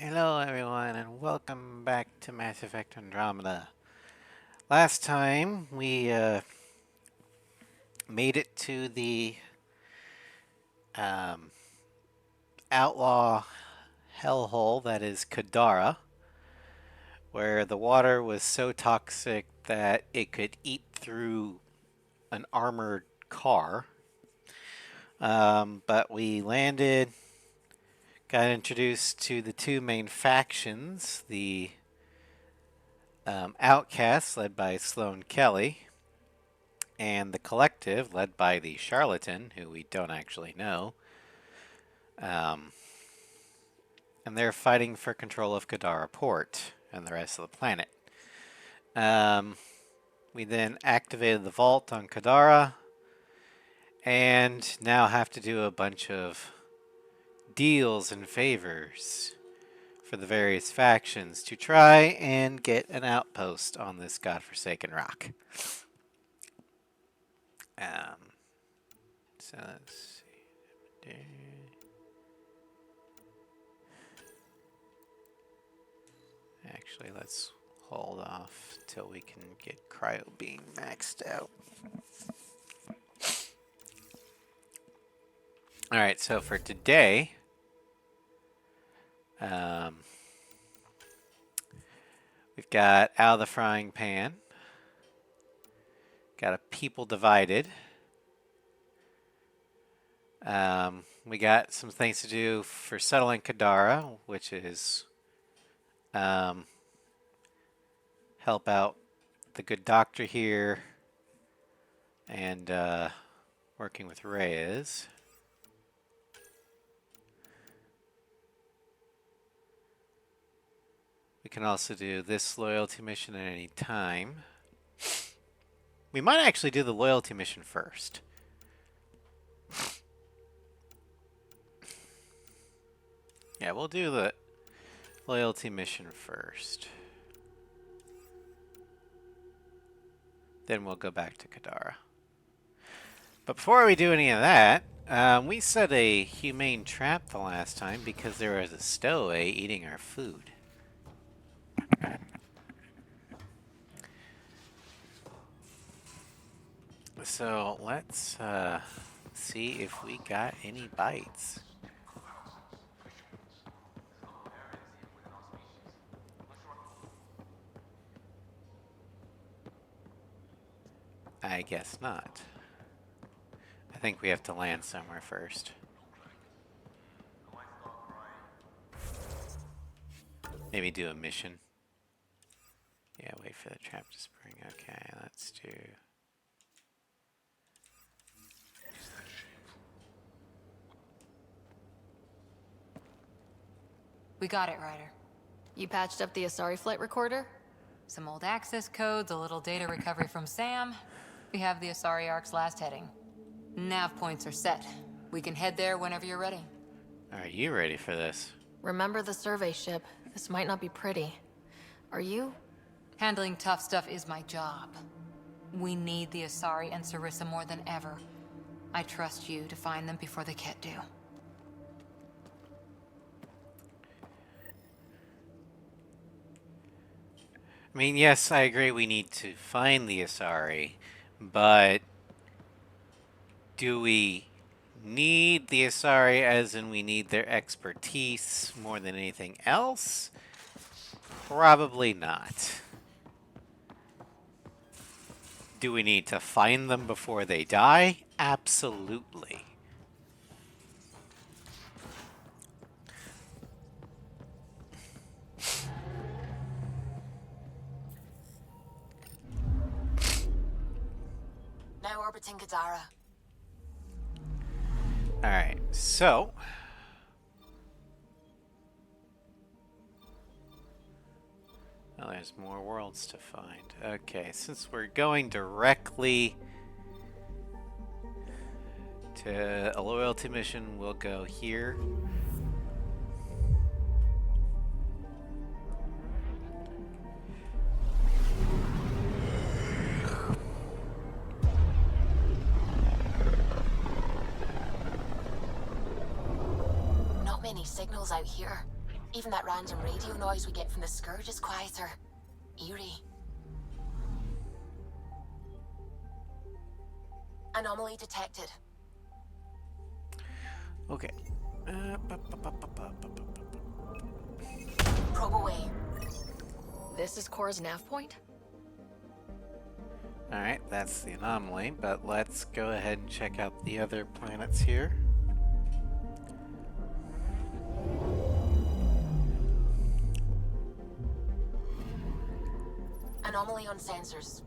Hello everyone and welcome back to Mass Effect Andromeda. Last time we made it to the um, outlaw hellhole that is Kadara, where the water was so toxic that it could eat through an armored car. But we landed, got introduced to the two main factions, the Outcasts led by Sloane Kelly, and the Collective, led by the Charlatan, who we don't actually know. Um, and they're fighting for control of Kadara Port and the rest of the planet. Um, we then activated the vault on Kadara, and now have to do a bunch of deals and favors for the various factions to try and get an outpost on this godforsaken rock. Um, so let's see. Actually, let's hold off till we can get cryo beam maxed out. Alright, so for today, we've got out of the frying pan, got a people divided. We got some things to do for settling Kadara, which is help out the good doctor here and working with Reyes. We can also do this loyalty mission at any time. We might actually do the loyalty mission first. Yeah, we'll do the loyalty mission first. Then we'll go back to Kadara. But before we do any of that, we set a humane trap the last time because there was a stowaway eating our food. So let's see if we got any bites. I guess not. I think we have to land somewhere first. Maybe do a mission. Yeah, wait for the trap to spring. Okay, let's do... We got it, Ryder. You patched up the Asari flight recorder? Some old access codes, a little data recovery from Sam. We have the Asari Ark's last heading. Nav points are set. We can head there whenever you're ready. Are you ready for this? Remember the survey ship. This might not be pretty. Are you? Handling tough stuff is my job. We need the Asari and Sarissa more than ever. I trust you to find them before the Ket do. I mean, yes, I agree we need to find the Asari, but do we need the Asari as in we need their expertise more than anything else? Probably not. Do we need to find them before they die? Absolutely. Now orbiting Kadara. Alright, so... well, there's more worlds to find. Okay, since we're going directly to a loyalty mission, we'll go here. Not many signals out here. Even that random radio noise we get from the Scourge is quieter. Eerie. Anomaly detected. Okay. Probe away. This is Cora's nav point? Alright, that's the anomaly, but let's go ahead and check out the other planets here. Anomaly on sensors.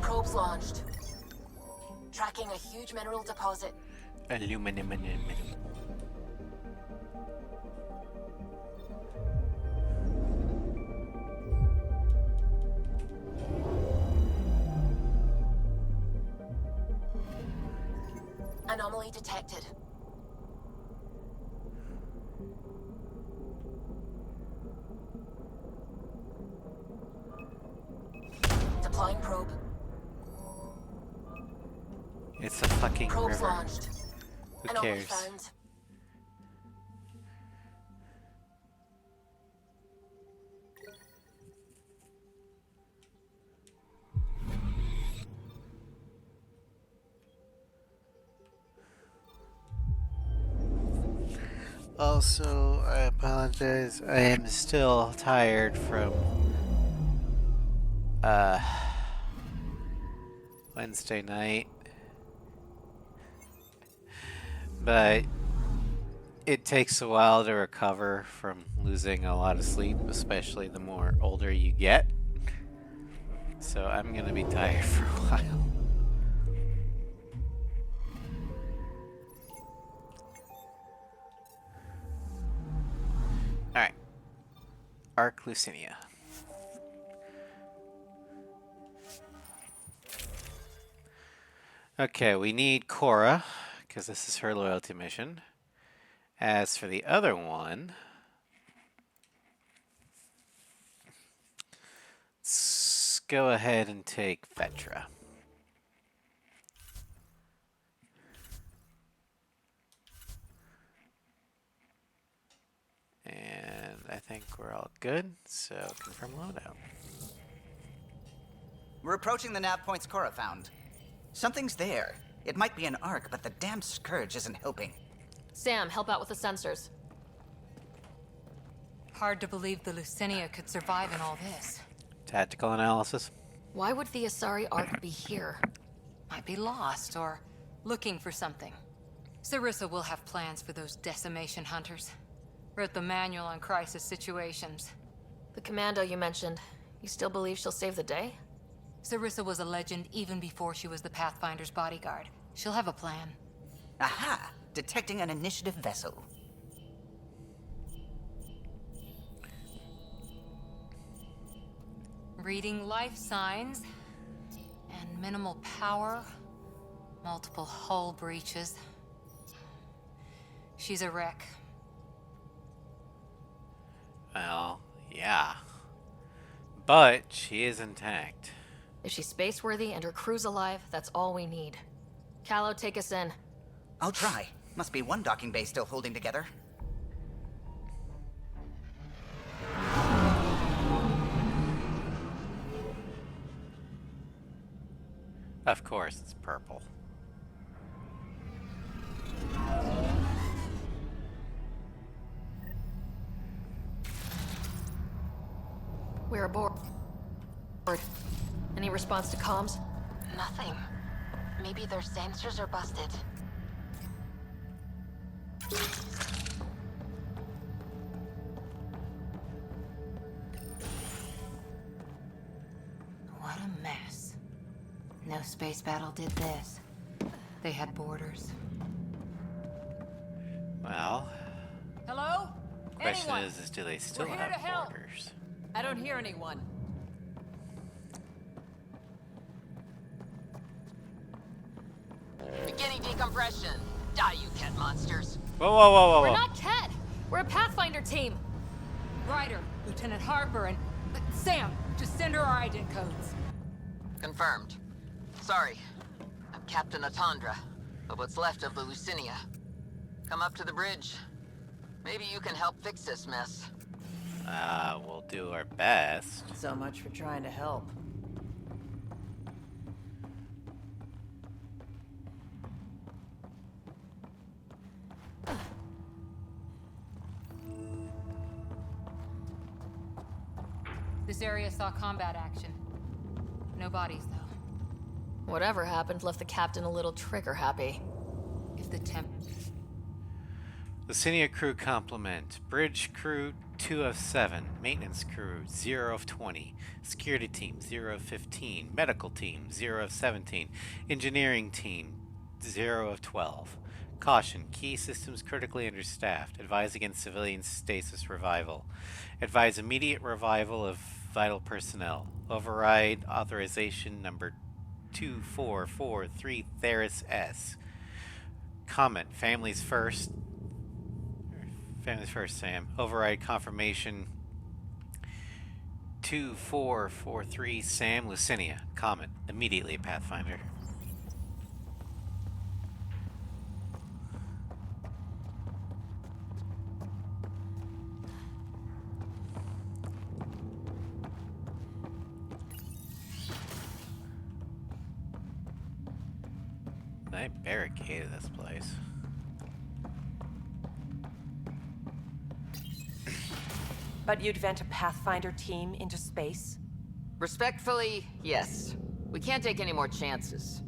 Probes launched. Tracking a huge mineral deposit. Aluminum. Anomaly detected. Deploying probe. It's a fucking Probes river. launched. Who Anomaly cares? found. Also, I apologize. I am still tired from Wednesday night. But it takes a while to recover from losing a lot of sleep, especially the more older you get. So I'm gonna be tired for a while. Alright. Arc Lucinia. Okay, we need Cora, because this is her loyalty mission. As for the other one, let's go ahead and take Vetra. And I think we're all good, so confirm loadout. We're approaching the nav points Cora found. Something's there. It might be an arc, but the damn Scourge isn't helping. Sam, help out with the sensors. Hard to believe the Lucinia could survive in all this. Tactical analysis. Why would the Asari Ark be here? Might be lost or looking for something. Sarissa will have plans for those decimation hunters. Wrote the manual on crisis situations. The commando you mentioned, you still believe she'll save the day? Sarissa was a legend even before she was the Pathfinder's bodyguard. She'll have a plan. Aha! Detecting an initiative vessel. Reading life signs. And minimal power. Multiple hull breaches. She's a wreck. Well, yeah. But she is intact. If she's space-worthy and her crew's alive, that's all we need. Callow, take us in. I'll try. Must be one docking bay still holding together. Of course, it's purple. We're aboard. Any response to comms? Nothing. Maybe their sensors are busted. What a mess. No space battle did this. They had borders. Well, Hello? question Anyone? is do they still We're here have to help. borders? I don't hear anyone. Beginning decompression. Die, you cat monsters. Whoa. We're not Ket! We're a Pathfinder team! Ryder, Lieutenant Harper, and Sam, just send her our ident codes. Confirmed. Sorry. I'm Captain Atandra. of what's left of the Lucinia. Come up to the bridge. Maybe you can help fix this mess. We'll do our best. So much for trying to help. This area saw combat action. No bodies, though. Whatever happened left the captain a little trigger happy. If the temp... Lucinia crew complement. Bridge crew 2 of 7. Maintenance crew 0 of 20. Security team 0 of 15. Medical team 0 of 17. Engineering team 0 of 12. Caution. Key systems critically understaffed. Advise against civilian stasis revival. Advise immediate revival of vital personnel. Override authorization number 2443 Theris S. Comment. Families first. Families first, Sam. Override confirmation 2443 Sam Lucinia. Comment. Immediately, Pathfinder. I barricaded this place. But you'd vent a Pathfinder team into space? Respectfully, yes. We can't take any more chances.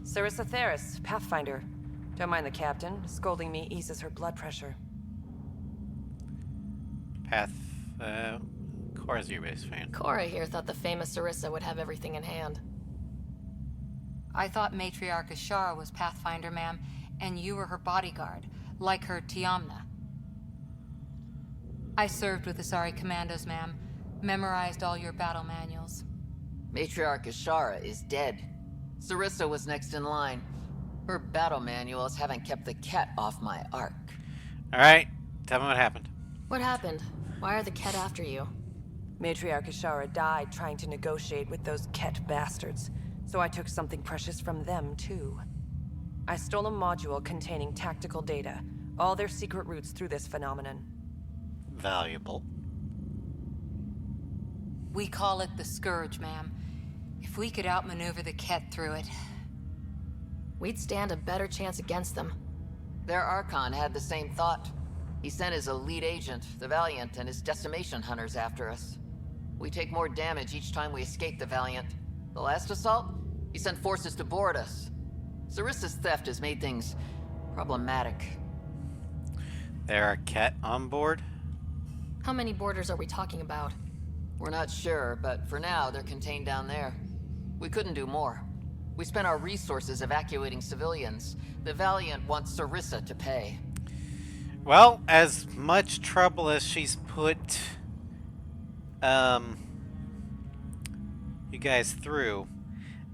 Sarissa Theris, Pathfinder. Don't mind the captain. Scolding me eases her blood pressure. Cora's your biggest fan. Cora here thought the famous Sarissa would have everything in hand. I thought Matriarch Ashara was Pathfinder, ma'am, and you were her bodyguard, like her Tiamna. I served with the Asari Commandos, ma'am. Memorized all your battle manuals. Matriarch Ashara is dead. Sarissa was next in line. Her battle manuals haven't kept the cat off my ark. Alright, tell me what happened. What happened? Why are the Ket after you? Matriarch Ashara died trying to negotiate with those Ket bastards, so I took something precious from them, too. I stole a module containing tactical data, all their secret routes through this phenomenon. Valuable. We call it the Scourge, ma'am. If we could outmaneuver the Ket through it... We'd stand a better chance against them. Their Archon had the same thought. He sent his elite agent, the Valiant, and his decimation hunters after us. We take more damage each time we escape the Valiant. The last assault, he sent forces to board us. Sarissa's theft has made things problematic. There are Ket on board? How many boarders are we talking about? We're not sure, but for now, they're contained down there. We couldn't do more. We spent our resources evacuating civilians. The Valiant wants Sarissa to pay. Well, as much trouble as she's put you guys through,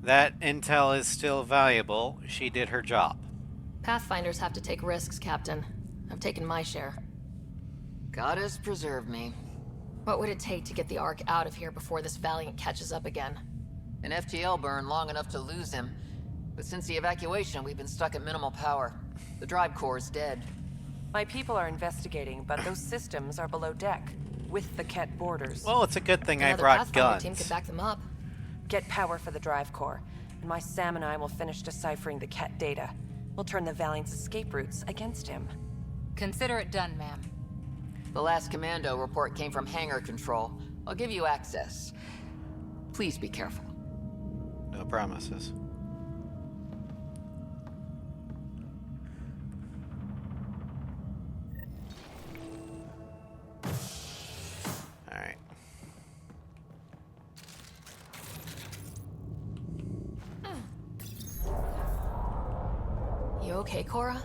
that intel is still valuable. She did her job. Pathfinders have to take risks, Captain. I've taken my share. God has preserved me. What would it take to get the Ark out of here before this Valiant catches up again? An FTL burn long enough to lose him. But since the evacuation, we've been stuck at minimal power. The drive core is dead. My people are investigating, but those systems are below deck, with the Ket borders. Well, it's a good thing I Another brought Pathfinder team guns. could back them up. Get power for the drive core, and my Sam and I will finish deciphering the Ket data. We'll turn the Valiant's escape routes against him. Consider it done, ma'am. The last commando report came from hangar control. I'll give you access. Please be careful. No promises. Alright. You okay, Cora?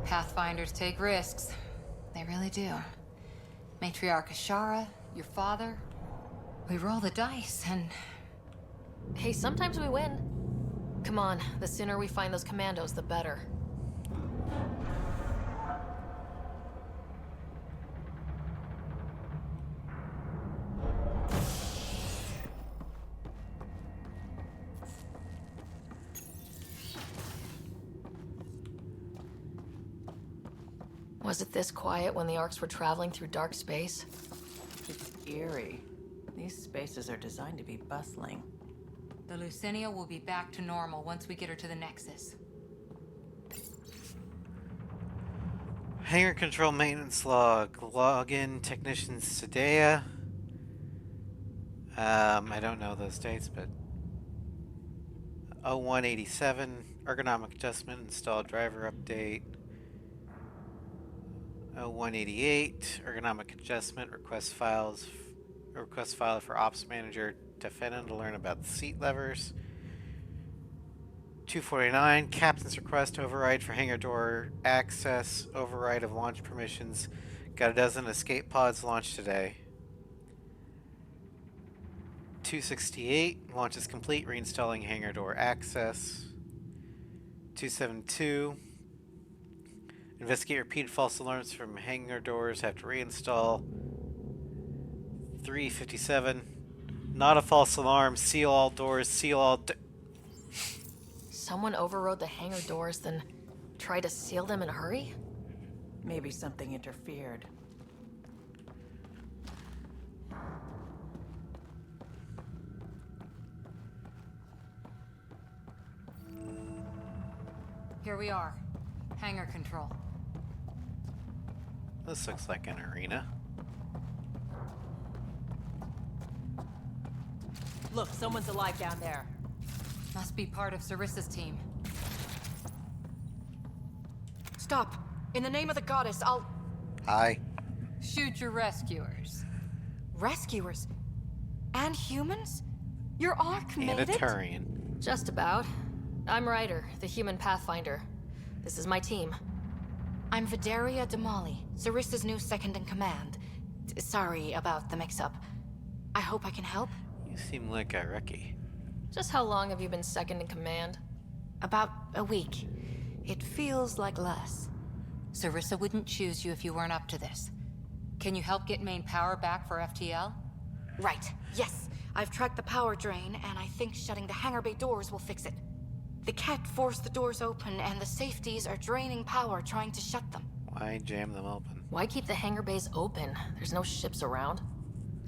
Pathfinders take risks. They really do. Matriarch Ashara, your father. We roll the dice and... Hey, sometimes we win. Come on, the sooner we find those commandos, the better. Was it this quiet when the Arks were traveling through dark space? It's eerie. These spaces are designed to be bustling. The Lucinia will be back to normal once we get her to the Nexus. Hangar control maintenance log. Login technician Sadea. I don't know those dates, but 0187 ergonomic adjustment, install driver update. 0188 ergonomic adjustment, request file for ops manager Defendant to learn about the seat levers. 249 captain's request override for hangar door access, override of launch permissions. Got a dozen escape pods launched today. 268 launch is complete, reinstalling hangar door access. 272 investigate repeated false alarms from hangar doors, have to reinstall. 357 not a false alarm, seal all doors, seal all Someone overrode the hangar doors, then tried to seal them in a hurry? Maybe something interfered. Here we are. Hangar control. This looks like an arena. Look, someone's alive down there. Must be part of Sarissa's team. Stop! In the name of the goddess, I'll... Hi. Shoot your rescuers. Rescuers? And humans? Your Ark And made a it? Turian. Just about. I'm Ryder, the human pathfinder. This is my team. I'm Vidaria Damali, Sarissa's new second-in-command. Sorry about the mix-up. I hope I can help. You seem like a rookie. Just how long have you been second in command? About a week. It feels like less. Sarissa wouldn't choose you if you weren't up to this. Can you help get main power back for FTL? Right, yes. I've tracked the power drain, and I think shutting the hangar bay doors will fix it. The Ket forced the doors open, and the safeties are draining power trying to shut them. Why jam them open? Why keep the hangar bays open? There's no ships around.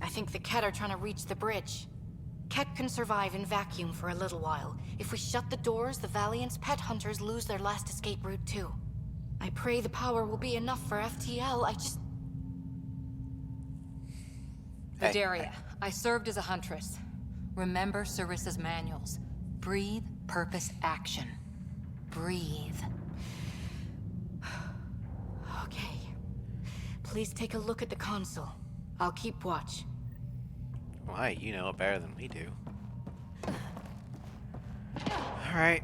I think the Ket are trying to reach the bridge. Ket can survive in vacuum for a little while. If we shut the doors, the Valiant's pet hunters lose their last escape route too. I pray the power will be enough for FTL, I just... Hey. Vidaria, I served as a huntress. Remember Sarissa's manuals. Breathe, purpose, action. Breathe. Okay. Please take a look at the console. I'll keep watch. Why? You know it better than we do. Alright.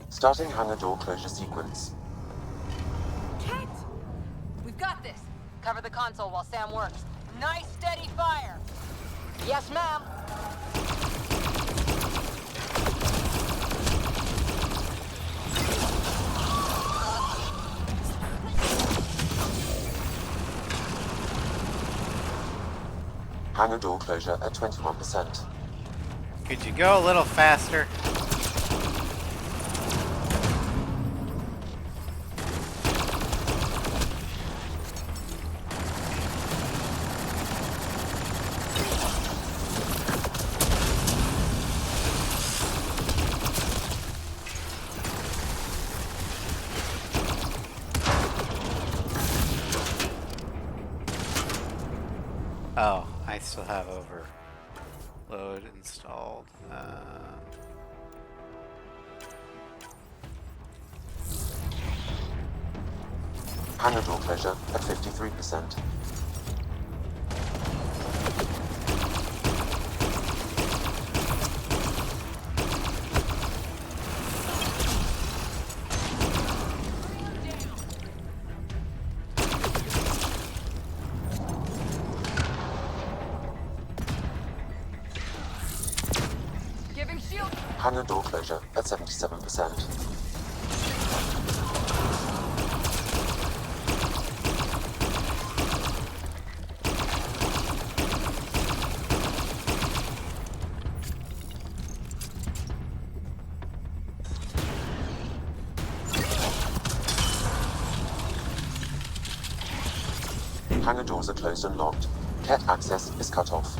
Starting hangar door closure sequence. Ket! We've got this. Cover the console while Sam works. Nice steady fire. Yes, ma'am. Hangar door closure at 21%. Could you go a little faster? Oh, I still have overload installed. Hangar door closure at 53%. Giving shield. Hangar door closure at 77%. hangar doors are closed and locked. Ket access is cut off.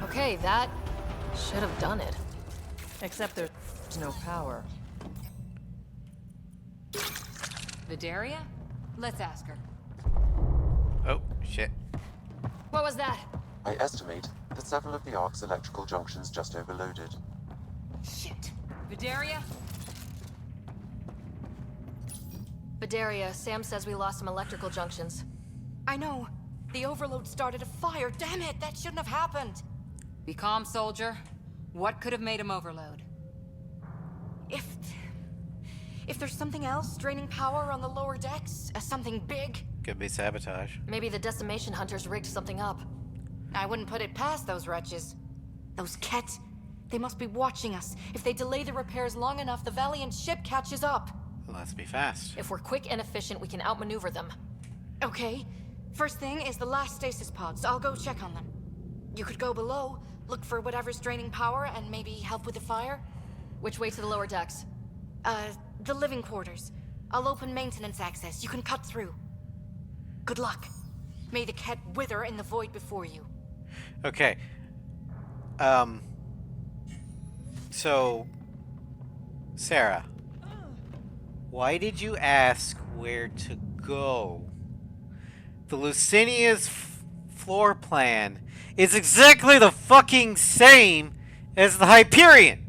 Okay, that should have done it. Except there's no power. Vidaria? Let's ask her. Oh, shit. What was that? I estimate that several of the Ark's electrical junctions just overloaded. Shit. Vidaria? Vidaria, Sam says we lost some electrical junctions. I know. The overload started a fire. Damn it, that shouldn't have happened. Be calm, soldier. What could have made him overload? If there's something else draining power on the lower decks, something big, Could be sabotage. Maybe the decimation hunters rigged something up. I wouldn't put it past those wretches. Those Ket, they must be watching us. If they delay the repairs long enough, the Valiant ship catches up. Let's be fast. If we're quick and efficient, we can outmaneuver them. Okay. First thing is the last stasis pods. I'll go check on them. You could go below, look for whatever's draining power, and maybe help with the fire. Which way to the lower decks? The living quarters. I'll open maintenance access. You can cut through. Good luck. May the Ket wither in the void before you. Okay. So, Sarah, why did you ask where to go? The Lucinia's floor plan is exactly the fucking same as the Hyperion.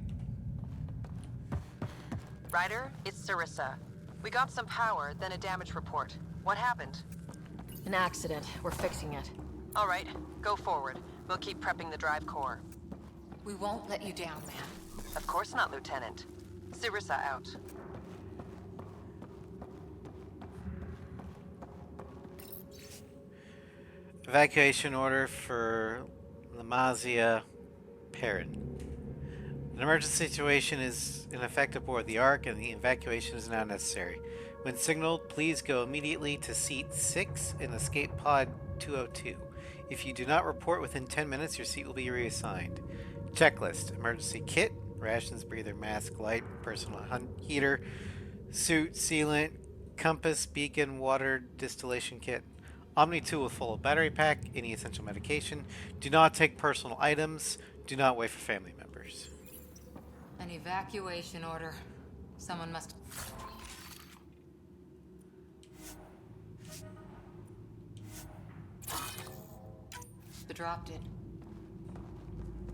Ryder, it's Sarissa. We got some power, then a damage report. What happened? An accident. We're fixing it. All right, go forward. We'll keep prepping the drive core. We won't let you down, man. Of course not, Lieutenant. Sarissa out. Evacuation order for Lamazia Perrin. An emergency situation is in effect aboard the Ark, and the evacuation is now necessary. When signaled, please go immediately to seat 6 in Escape Pod 202. If you do not report within 10 minutes, your seat will be reassigned. Checklist: emergency kit, rations, breather, mask, light, personal heater, suit, sealant, compass, beacon, water, distillation kit. Omni tool with full battery pack, any essential medication. Do not take personal items. Do not wait for family members. An evacuation order. Someone must... The drop did.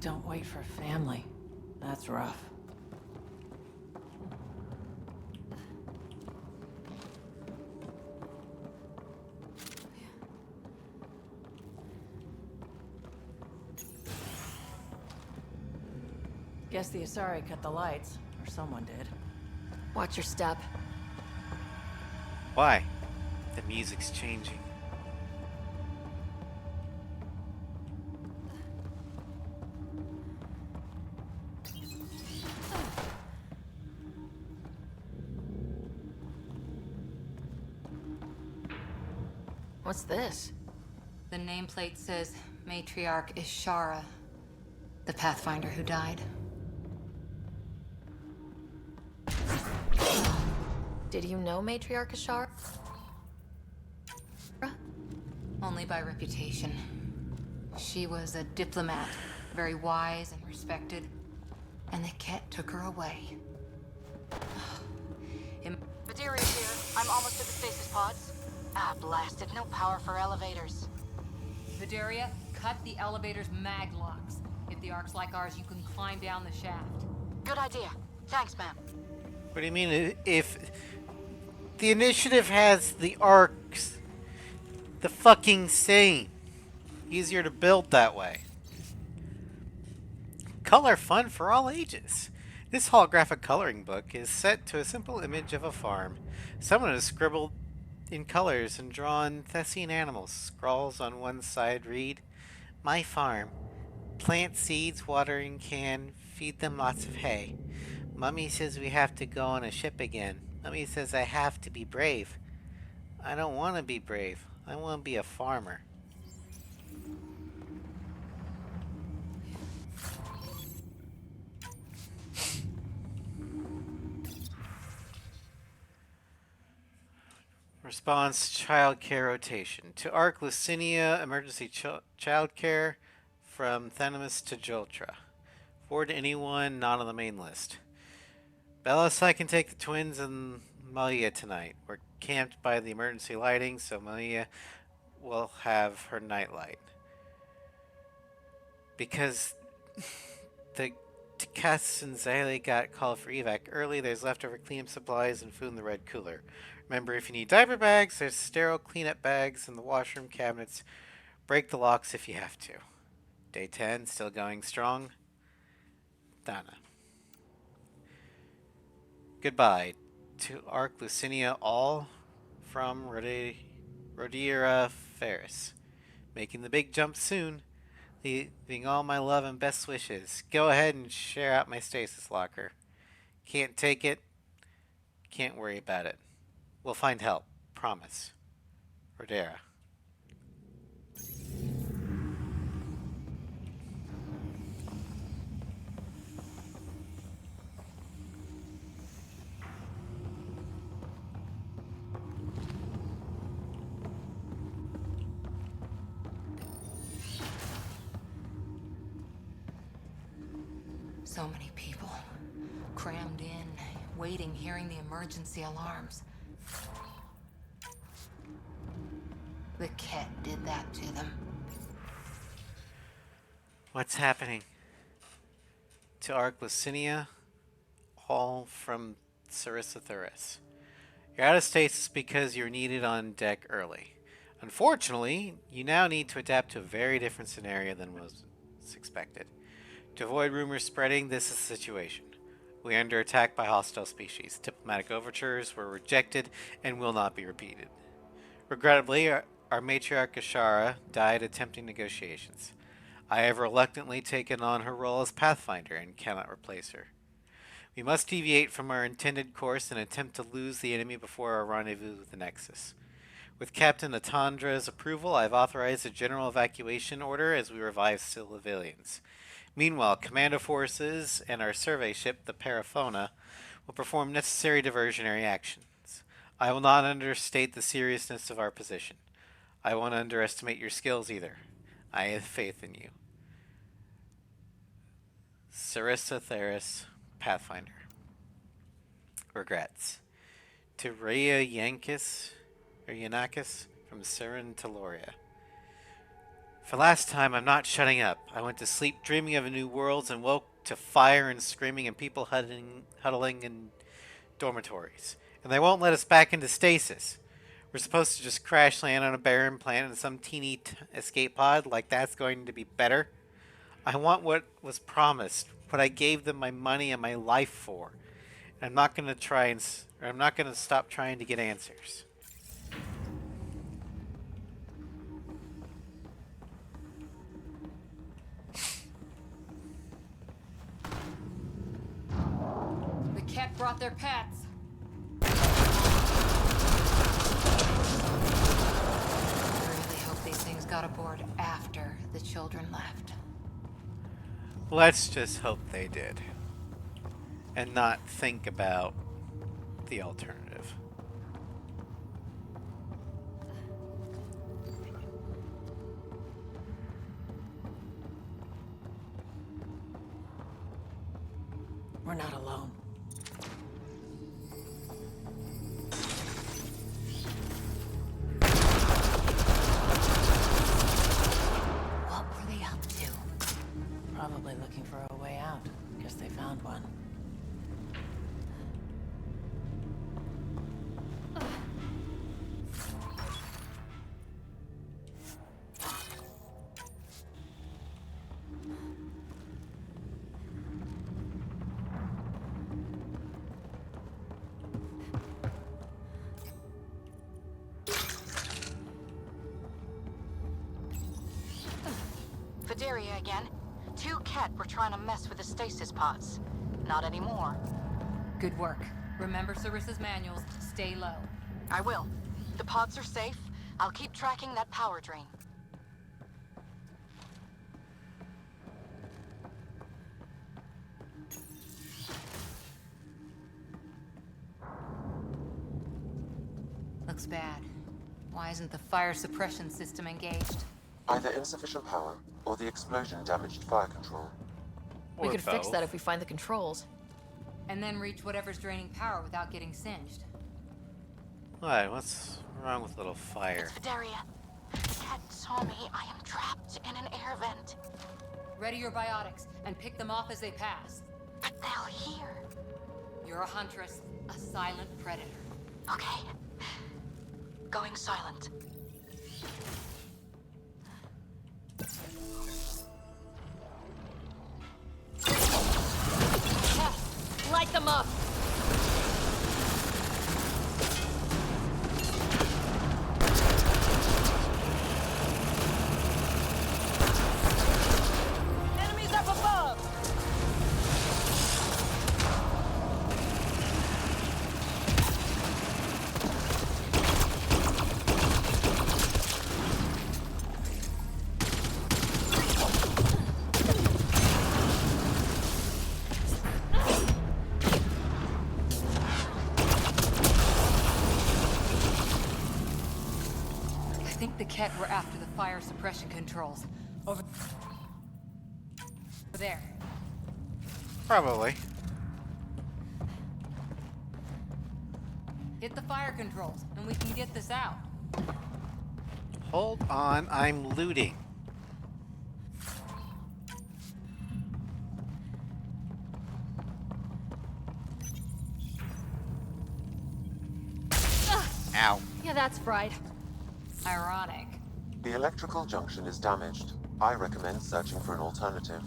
Don't wait for family. That's rough. Guess the Asari cut the lights, or someone did. Watch your step. Why? The music's changing. What's this? The nameplate says Matriarch is Sara, the Pathfinder who died. Did you know Matriarch Ashar? Only by reputation. She was a diplomat, very wise and respected, and the Ket took her away. Vidaria's here. I'm almost at the stasis pods. Ah, blasted. No power for elevators. Vidaria, cut the elevator's mag locks. If the Ark's like ours, you can climb down the shaft. Good idea. Thanks, ma'am. What do you mean? If the initiative has the arcs the fucking same, easier to build that way. Color fun for all ages. This holographic coloring book is set to a simple image of a farm. Someone has scribbled in colors and drawn Thessian animals. Scrawls on one side read, "My farm. Plant seeds, watering can, feed them lots of hay. Mummy says we have to go on a ship again. Mummy says I have to be brave. I don't want to be brave. I want to be a farmer." Response childcare rotation. To Arc Lucinia, emergency childcare from Thanamus to Joltra. Forward to anyone not on the main list. Bellis, I can take the twins and Malia tonight. We're camped by the emergency lighting, so Malia will have her nightlight. Because the Cass and Zaylee got called for evac early, there's leftover cleanup supplies and food in the red cooler. Remember, if you need diaper bags, there's sterile cleanup bags in the washroom cabinets. Break the locks if you have to. Day 10, still going strong. Donna. Goodbye to Arc Lucinia, all from Rodira Ferris. Making the big jump soon. Leaving all my love and best wishes. Go ahead and share out my stasis locker. Can't take it. Can't worry about it. We'll find help. Promise. Rodera. So many people. Crammed in, waiting, hearing the emergency alarms. The Ket did that to them. What's happening? To Arc Lucinia, all from Sarissa Thuris. You're out of stasis because you're needed on deck early. Unfortunately, you now need to adapt to a very different scenario than was expected. To avoid rumors spreading, this is the situation. We are under attack by hostile species. Diplomatic overtures were rejected and will not be repeated. Regrettably, our matriarch Sara died attempting negotiations. I have reluctantly taken on her role as Pathfinder and cannot replace her. We must deviate from our intended course and attempt to lose the enemy before our rendezvous with the Nexus. With Captain Atandra's approval, I have authorized a general evacuation order as we revive civilians. Meanwhile, commando forces and our survey ship, the Paraphona, will perform necessary diversionary actions. I will not understate the seriousness of our position. I won't underestimate your skills either. I have faith in you. Sarissa Theris, Pathfinder. Regrets. To Rhea Yanakis from Siren Teloria. For last time, I'm not shutting up. I went to sleep dreaming of new worlds and woke to fire and screaming and people huddling in dormitories. And they won't let us back into stasis. We're supposed to just crash land on a barren planet in some teeny escape pod like that's going to be better. I want what was promised, what I gave them my money and my life for. And I'm not going to stop trying to get answers. The Ket brought their pets. I really hope these things got aboard after the children left. Let's just hope they did. And not think about the alternative. We're not alone. What were they up to? Probably looking for a way out. Guess they found one. Vidaria again. 2 Ket were trying to mess with the stasis pods. Not anymore. Good work. Remember Sarissa's manuals. Stay low. I will. The pods are safe. I'll keep tracking that power drain. Looks bad. Why isn't the fire suppression system engaged? Either insufficient power, or the explosion damaged fire control. We Or could fix both. that if we find the controls. And then reach whatever's draining power without getting singed. What? What's wrong with little fire? It's Vidaria. Ket saw me. I am trapped in an air vent. Ready your biotics and pick them off as they pass. But they'll hear. You're a huntress, a silent predator. Okay. Going silent. Light them up! Enemies up above! I think the Ket were after the fire suppression controls. Over there. Probably. Hit the fire controls, and we can get this out. Hold on, I'm looting. Ow. Yeah, that's fried. Ironic. The electrical junction is damaged. I recommend searching for an alternative.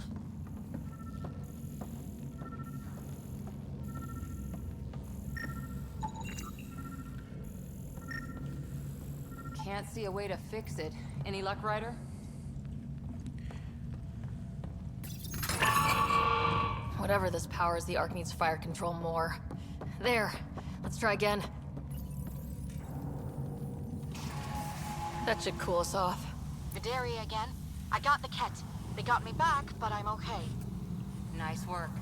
Can't see a way to fix it. Any luck, Ryder? Whatever this powers, the Ark needs fire control more. There. Let's try again. That should cool us off. Vidaria again. I got the Ket. They got me back, but I'm okay. Nice work.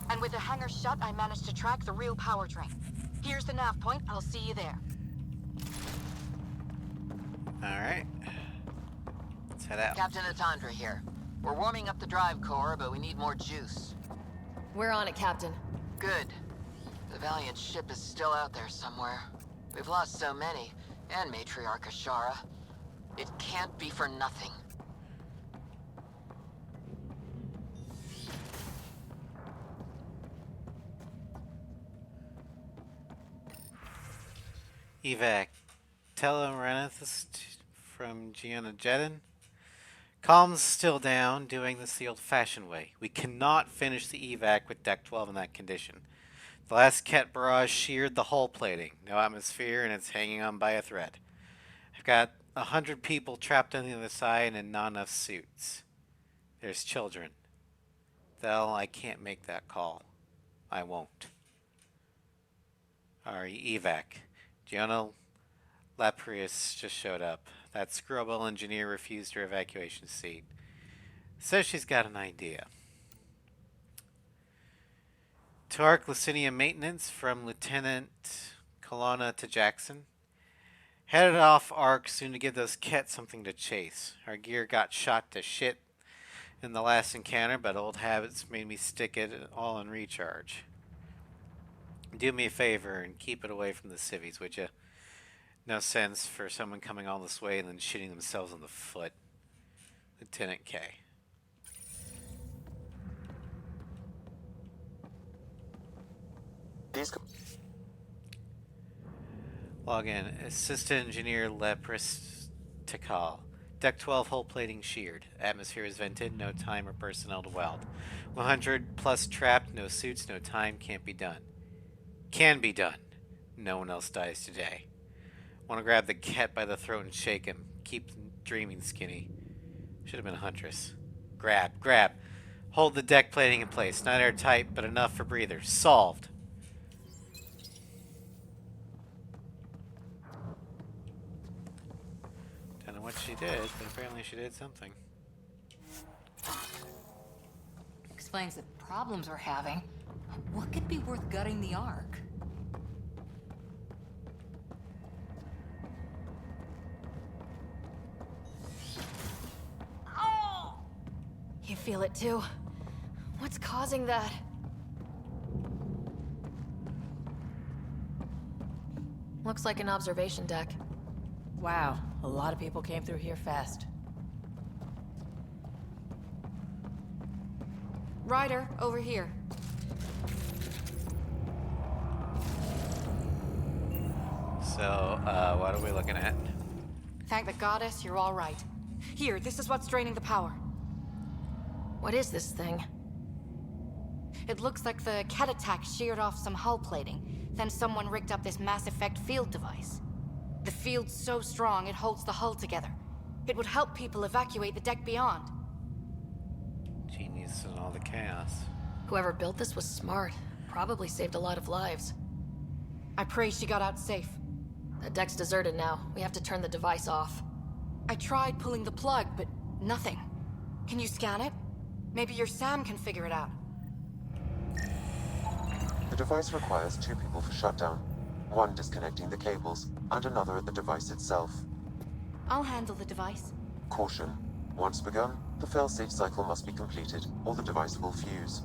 And with the hangar shut, I managed to track the real power drain. Here's the nav point. I'll see you there. Alright. Let's head out. Captain Atandra here. We're warming up the drive core, but we need more juice. We're on it, Captain. Good. The Valiant ship is still out there somewhere. We've lost so many, and Matriarch Sara. It can't be for nothing. Evac. Telerenethist from Gianna Jedin. Calm's still down, doing this the old-fashioned way. We cannot finish the evac with Deck 12 in that condition. The last Ket barrage sheared the hull plating. No atmosphere, and it's hanging on by a thread. I've got 100 people trapped on the other side and not enough suits. There's children. Though I can't make that call. I won't. Our evac. Gianna Laprius just showed up. That scrubble engineer refused her evacuation seat. Says she's got an idea. To Arc Licinia maintenance from Lieutenant Colonna to Jackson. Headed off Arc soon to give those Ket something to chase. Our gear got shot to shit in the last encounter, but old habits made me stick it all in recharge. Do me a favor and keep it away from the civvies, would you? No sense for someone coming all this way and then shooting themselves in the foot. Lieutenant K. These Log in. Assistant Engineer Lepris Tikal. Deck 12 hull plating sheared. Atmosphere is vented. No time or personnel to weld. 100 plus trapped. No suits. No time. Can't be done. Can be done. No one else dies today. Want to grab the Ket by the throat and shake him. Keep dreaming, Skinny. Should have been a huntress. Grab, grab. Hold the deck plating in place. Not airtight, but enough for breathers. Solved. Don't know what she did, but apparently she did something. Explains the problems we're having. What could be worth gutting the Ark? You feel it too? What's causing that? Looks like an observation deck. Wow, a lot of people came through here fast. Ryder, over here. So, what are we looking at? Thank the goddess, you're all right. Here, this is what's draining the power. What is this thing? It looks like the Ket attack sheared off some hull plating. Then someone rigged up this Mass Effect field device. The field's so strong, it holds the hull together. It would help people evacuate the deck beyond. Genius and all the chaos. Whoever built this was smart. Probably saved a lot of lives. I pray she got out safe. The deck's deserted now. We have to turn the device off. I tried pulling the plug, but nothing. Can you scan it? Maybe your Sam can figure it out. The device requires 2 people for shutdown. 1 disconnecting the cables, and another at the device itself. I'll handle the device. Caution. Once begun, the failsafe cycle must be completed, or the device will fuse.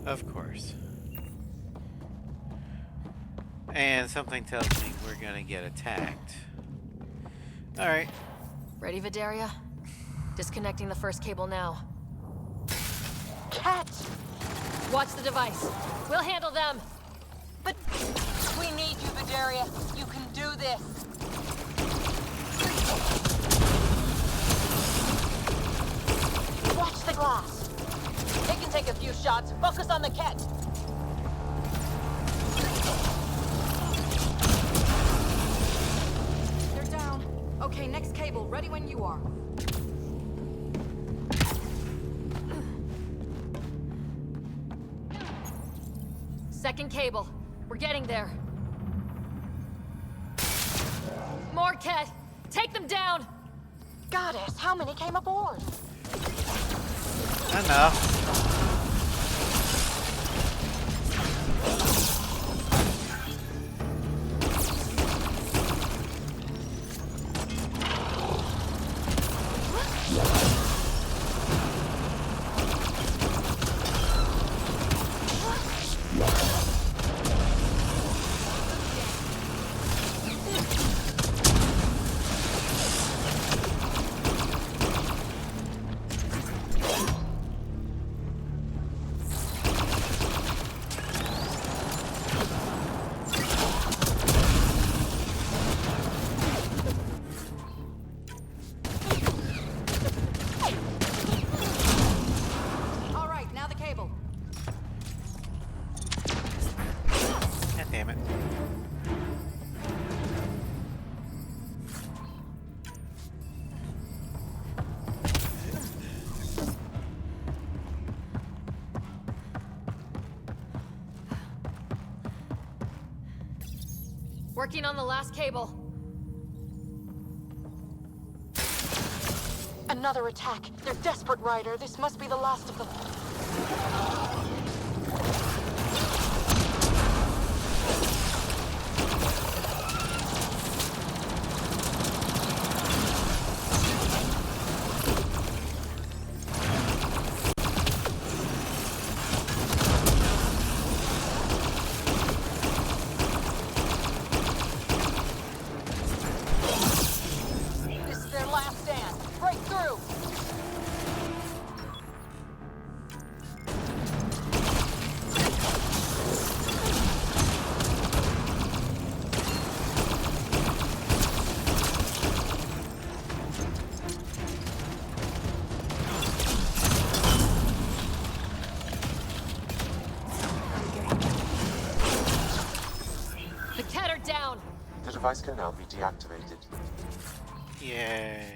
Of course. And something tells me we're gonna get attacked. Alright. Ready, Vidaria? Disconnecting the first cable now. Cat! Watch the device. We'll handle them. But We need you, Vidaria. You can do this. watch the glass. They can take a few shots. Focus on the Ket. They're down. Okay, next cable. Ready when you are. Second cable. We're getting there. More Ket! Take them down! Goddess, how many came aboard? Enough. All right, now the cable. God damn it. Working on the last cable. Another attack. They're desperate, Ryder. This must be the last of them. This is their last stand. Break through. The Ket are down! The device can now be deactivated. Yay.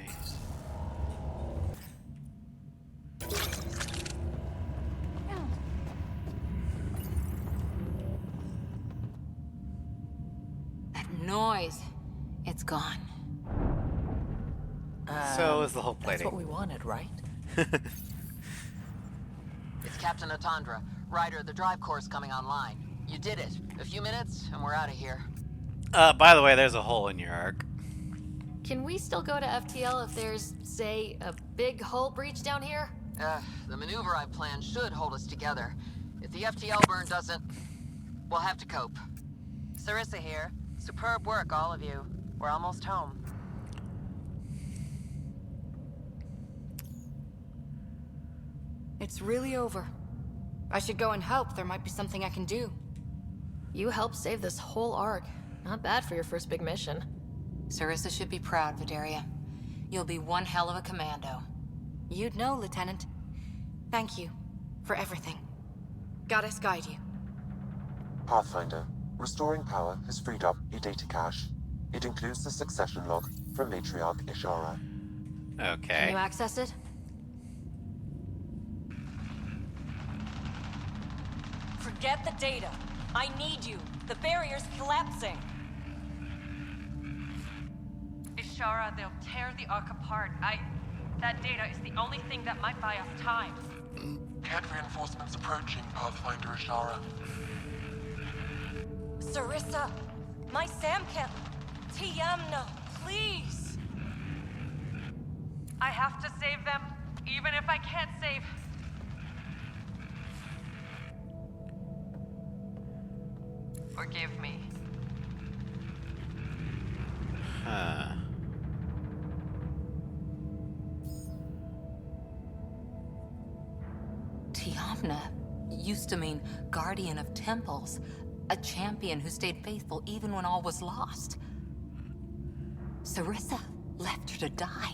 noise. It's gone. So is the whole That's plating. what we wanted, right? It's Captain Atandra. Ryder, the drive core's coming online. You did it. A few minutes, and we're out of here. By the way, there's a hole in your arc. Can we still go to FTL if there's, say, a big hull breach down here? The maneuver I've planned should hold us together. If the FTL burn doesn't, we'll have to cope. Sarissa here. Superb work, all of you. We're almost home. It's really over. I should go and help. There might be something I can do. You helped save this whole arc. Not bad for your first big mission. Sarissa should be proud, Vidaria. You'll be one hell of a commando. You'd know, Lieutenant. Thank you for everything. Goddess guide you. Pathfinder. Restoring power has freed up a data cache. It includes the succession log from Matriarch Ishara. Can Okay. you access it? Forget the data. I need you. The barrier's collapsing. Ishara, they'll tear the Ark apart. That data is the only thing that might buy us time. CAD reinforcements approaching, Pathfinder Ishara. Sarissa, my Sam can't. Tiamna, please. I have to save them, even if I can't save. Forgive me. Huh. Tiamna used to mean guardian of temples, a champion who stayed faithful even when all was lost. Sarissa left her to die.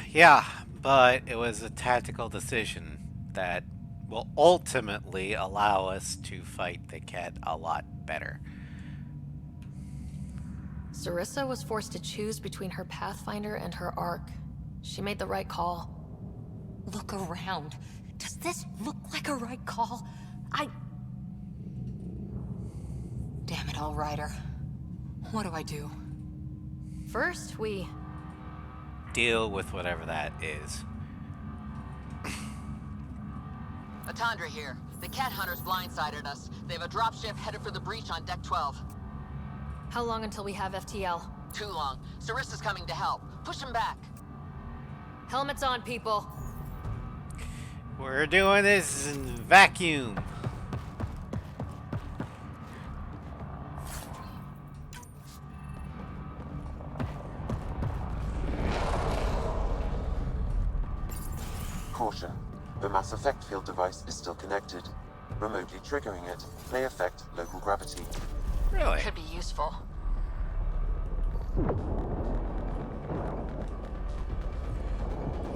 Yeah, but it was a tactical decision that will ultimately allow us to fight the Ket a lot better. Sarissa was forced to choose between her Pathfinder and her arc. She made the right call. Look around. Does this look like a right call? Damn it all, Ryder. What do I do? First, we... Deal with whatever that is. Atandra here. The cat hunters blindsided us. They have a dropship headed for the breach on Deck 12. How long until we have FTL? Too long. Sarissa's coming to help. Push him back. Helmets on, people. We're doing this in vacuum. Caution. The mass effect field device is still connected. Remotely triggering it may affect local gravity. Really? Could be useful.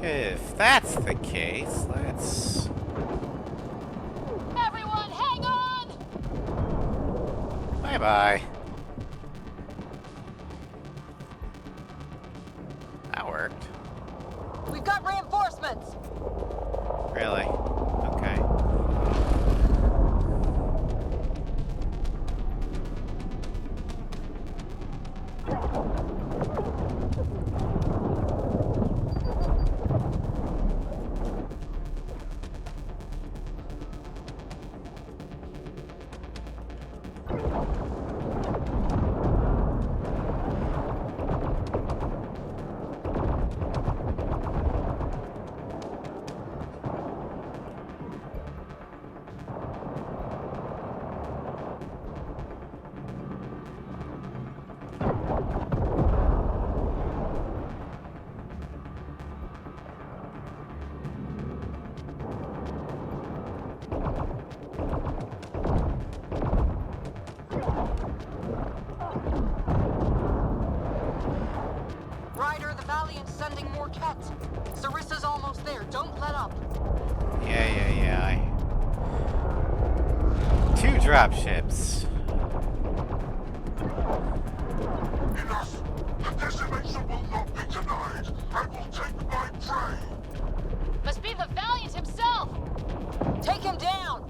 If that's the case, let's... Everyone, hang on! Bye-bye. That worked. We've got reinforcements! Really? Okay. Ryder, the Valiant's sending more Kets. Sarissa's almost there. Don't let up. Yeah. Two dropships. Enough! The decimation will not be denied! I will take my prey! Must be the Valiant himself! Take him down!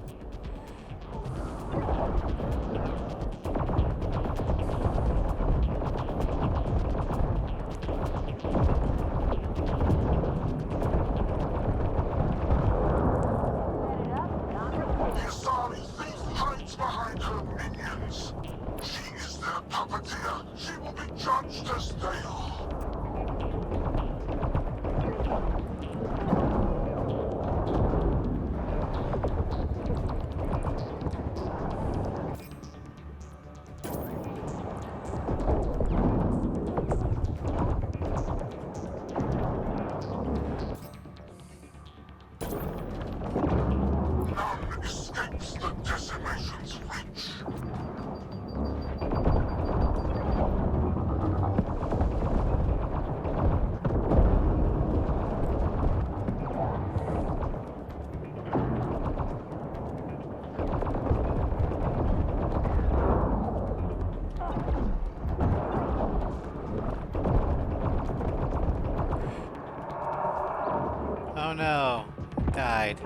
Oh no, died.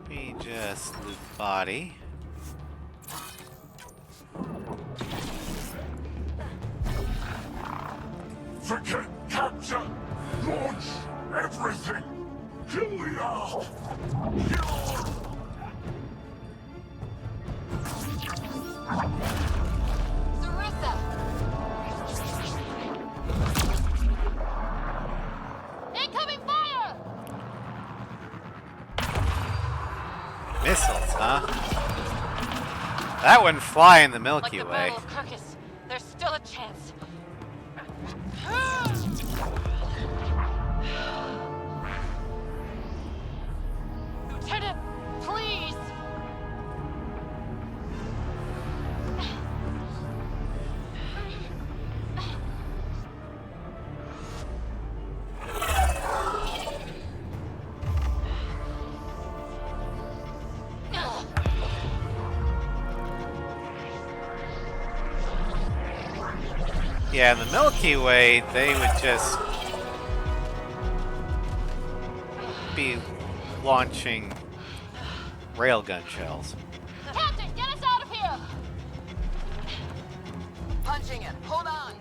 We just loot the body. Forget capture! Launch everything! Kill the owl! Sarissa! Incoming fire! Missiles, huh? That wouldn't fly in the Milky Like the Way. Battle of Kirkus, there's still a chance. Lieutenant, please! Yeah, in the Milky Way, they would just be launching railgun shells. Captain, get us out of here! Punching it. Hold on.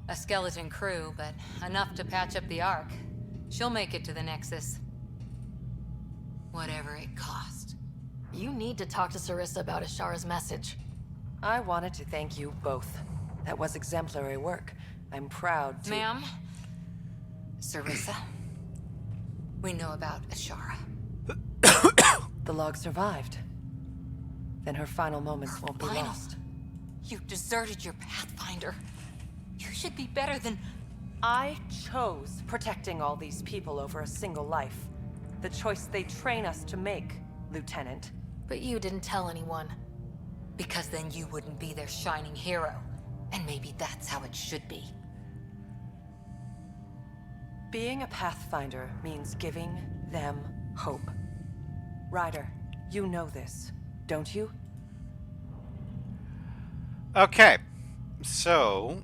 A skeleton crew, but enough to patch up the Ark. She'll make it to the Nexus. Whatever it cost. You need to talk to Sarissa about Ashara's message. I wanted to thank you both. That was exemplary work. I'm proud to... Ma'am? Sarissa? We know about Ashara. The log survived. Then her final moments won't be Final? lost. You deserted your Pathfinder. You should be better than... I chose protecting all these people over a single life. The choice they train us to make, Lieutenant. But you didn't tell anyone. Because then you wouldn't be their shining hero. And maybe that's how it should be. Being a Pathfinder means giving them hope. Ryder, you know this, don't you? Okay, so,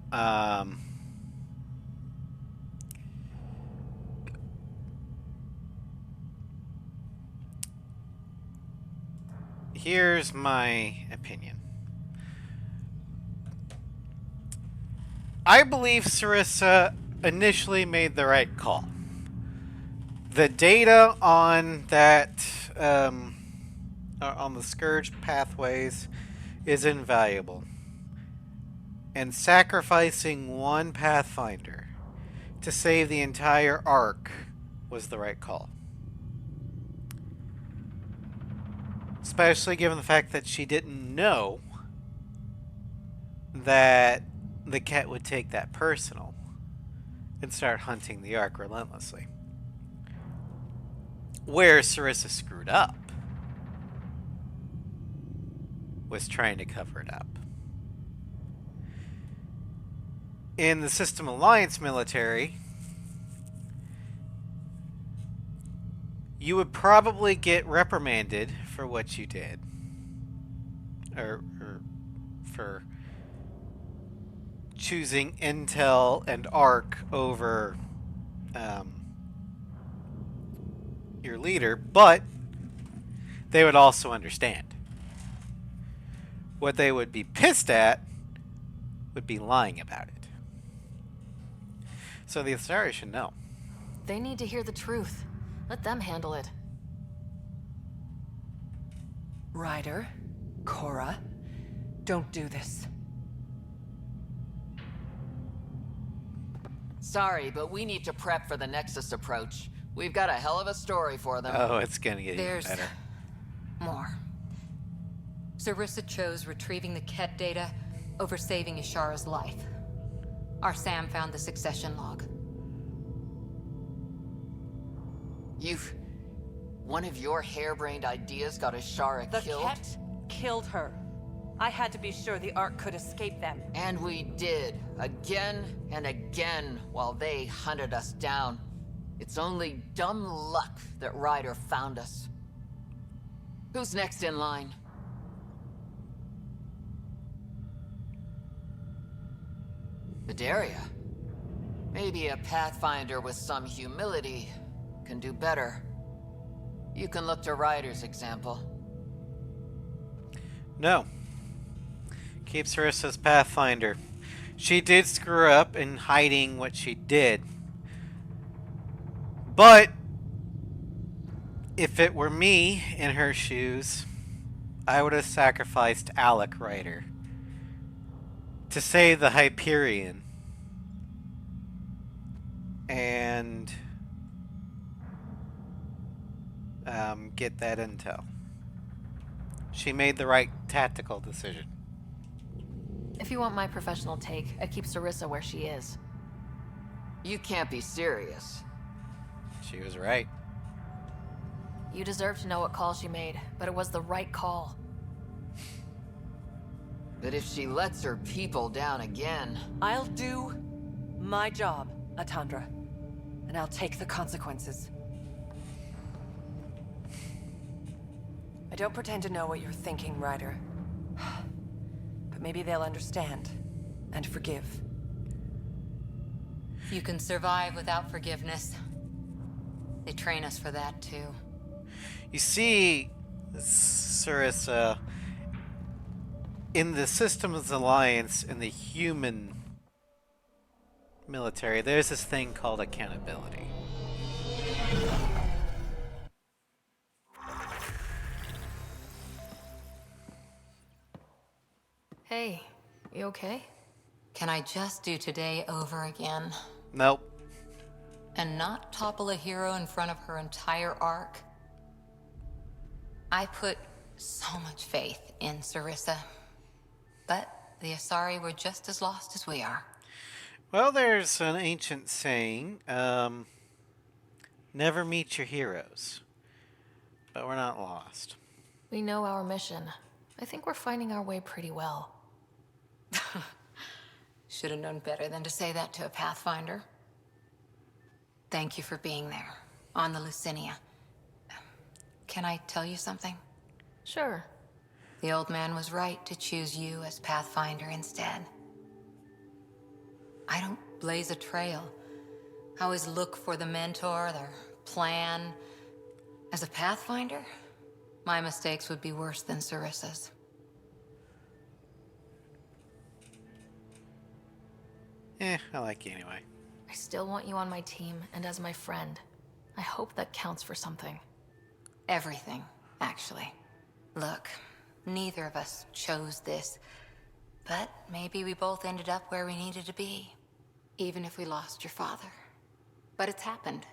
here's my opinion. I believe Sarissa initially made the right call. The data on that, on the Scourge pathways is invaluable. And sacrificing one Pathfinder to save the entire Ark was the right call. Especially given the fact that she didn't know that the Ket would take that personal and start hunting the Ark relentlessly. Where Sarissa screwed up was trying to cover it up. In the System Alliance military, you would probably get reprimanded for what you did. Or for choosing Intel and Ark over your leader, but they would also understand. What they would be pissed at would be lying about it. So the Asari should know. They need to hear the truth. Let them handle it. Ryder, Cora, don't do this. Sorry, but we need to prep for the Nexus approach. We've got a hell of a story for them. Oh, it's gonna get There's even better. more. Sarissa chose retrieving the Ket data over saving Ashara's life. Our Sam found the succession log. One of your harebrained ideas got Ashara The killed? Ket killed her. I had to be sure the Ark could escape them. And we did, again and again, while they hunted us down. It's only dumb luck that Ryder found us. Who's next in line? Vidaria? Maybe a Pathfinder with some humility can do better. You can look to Ryder's example. No. Keep Sarissa's Pathfinder. She did screw up in hiding what she did. But if it were me in her shoes, I would have sacrificed Alec Ryder to save the Hyperion and get that intel. She made the right tactical decision. If you want my professional take, I'd keep Sarissa where she is. You can't be serious. She was right. You deserve to know what call she made, but it was the right call. But if she lets her people down again... I'll do my job, Atandra. And I'll take the consequences. I don't pretend to know what you're thinking, Ryder. But maybe they'll understand and forgive. You can survive without forgiveness. They train us for that, too. You see, Sarissa, in the Systems Alliance, in the human military, there's this thing called accountability. Hey, you okay? Can I just do today over again? Nope. And not topple a hero in front of her entire arc? I put so much faith in Sarissa. But the Asari were just as lost as we are. Well, there's an ancient saying, never meet your heroes. But we're not lost. We know our mission. I think we're finding our way pretty well. Should have known better than to say that to a Pathfinder. Thank you for being there, on the Lucinia. Can I tell you something? Sure. The old man was right to choose you as Pathfinder instead. I don't blaze a trail. I always look for the mentor, their plan. As a Pathfinder, my mistakes would be worse than Sarissa's. I like you anyway. I still want you on my team and as my friend. I hope that counts for something. Everything, actually. Look, neither of us chose this, but maybe we both ended up where we needed to be, even if we lost your father. But it's happened.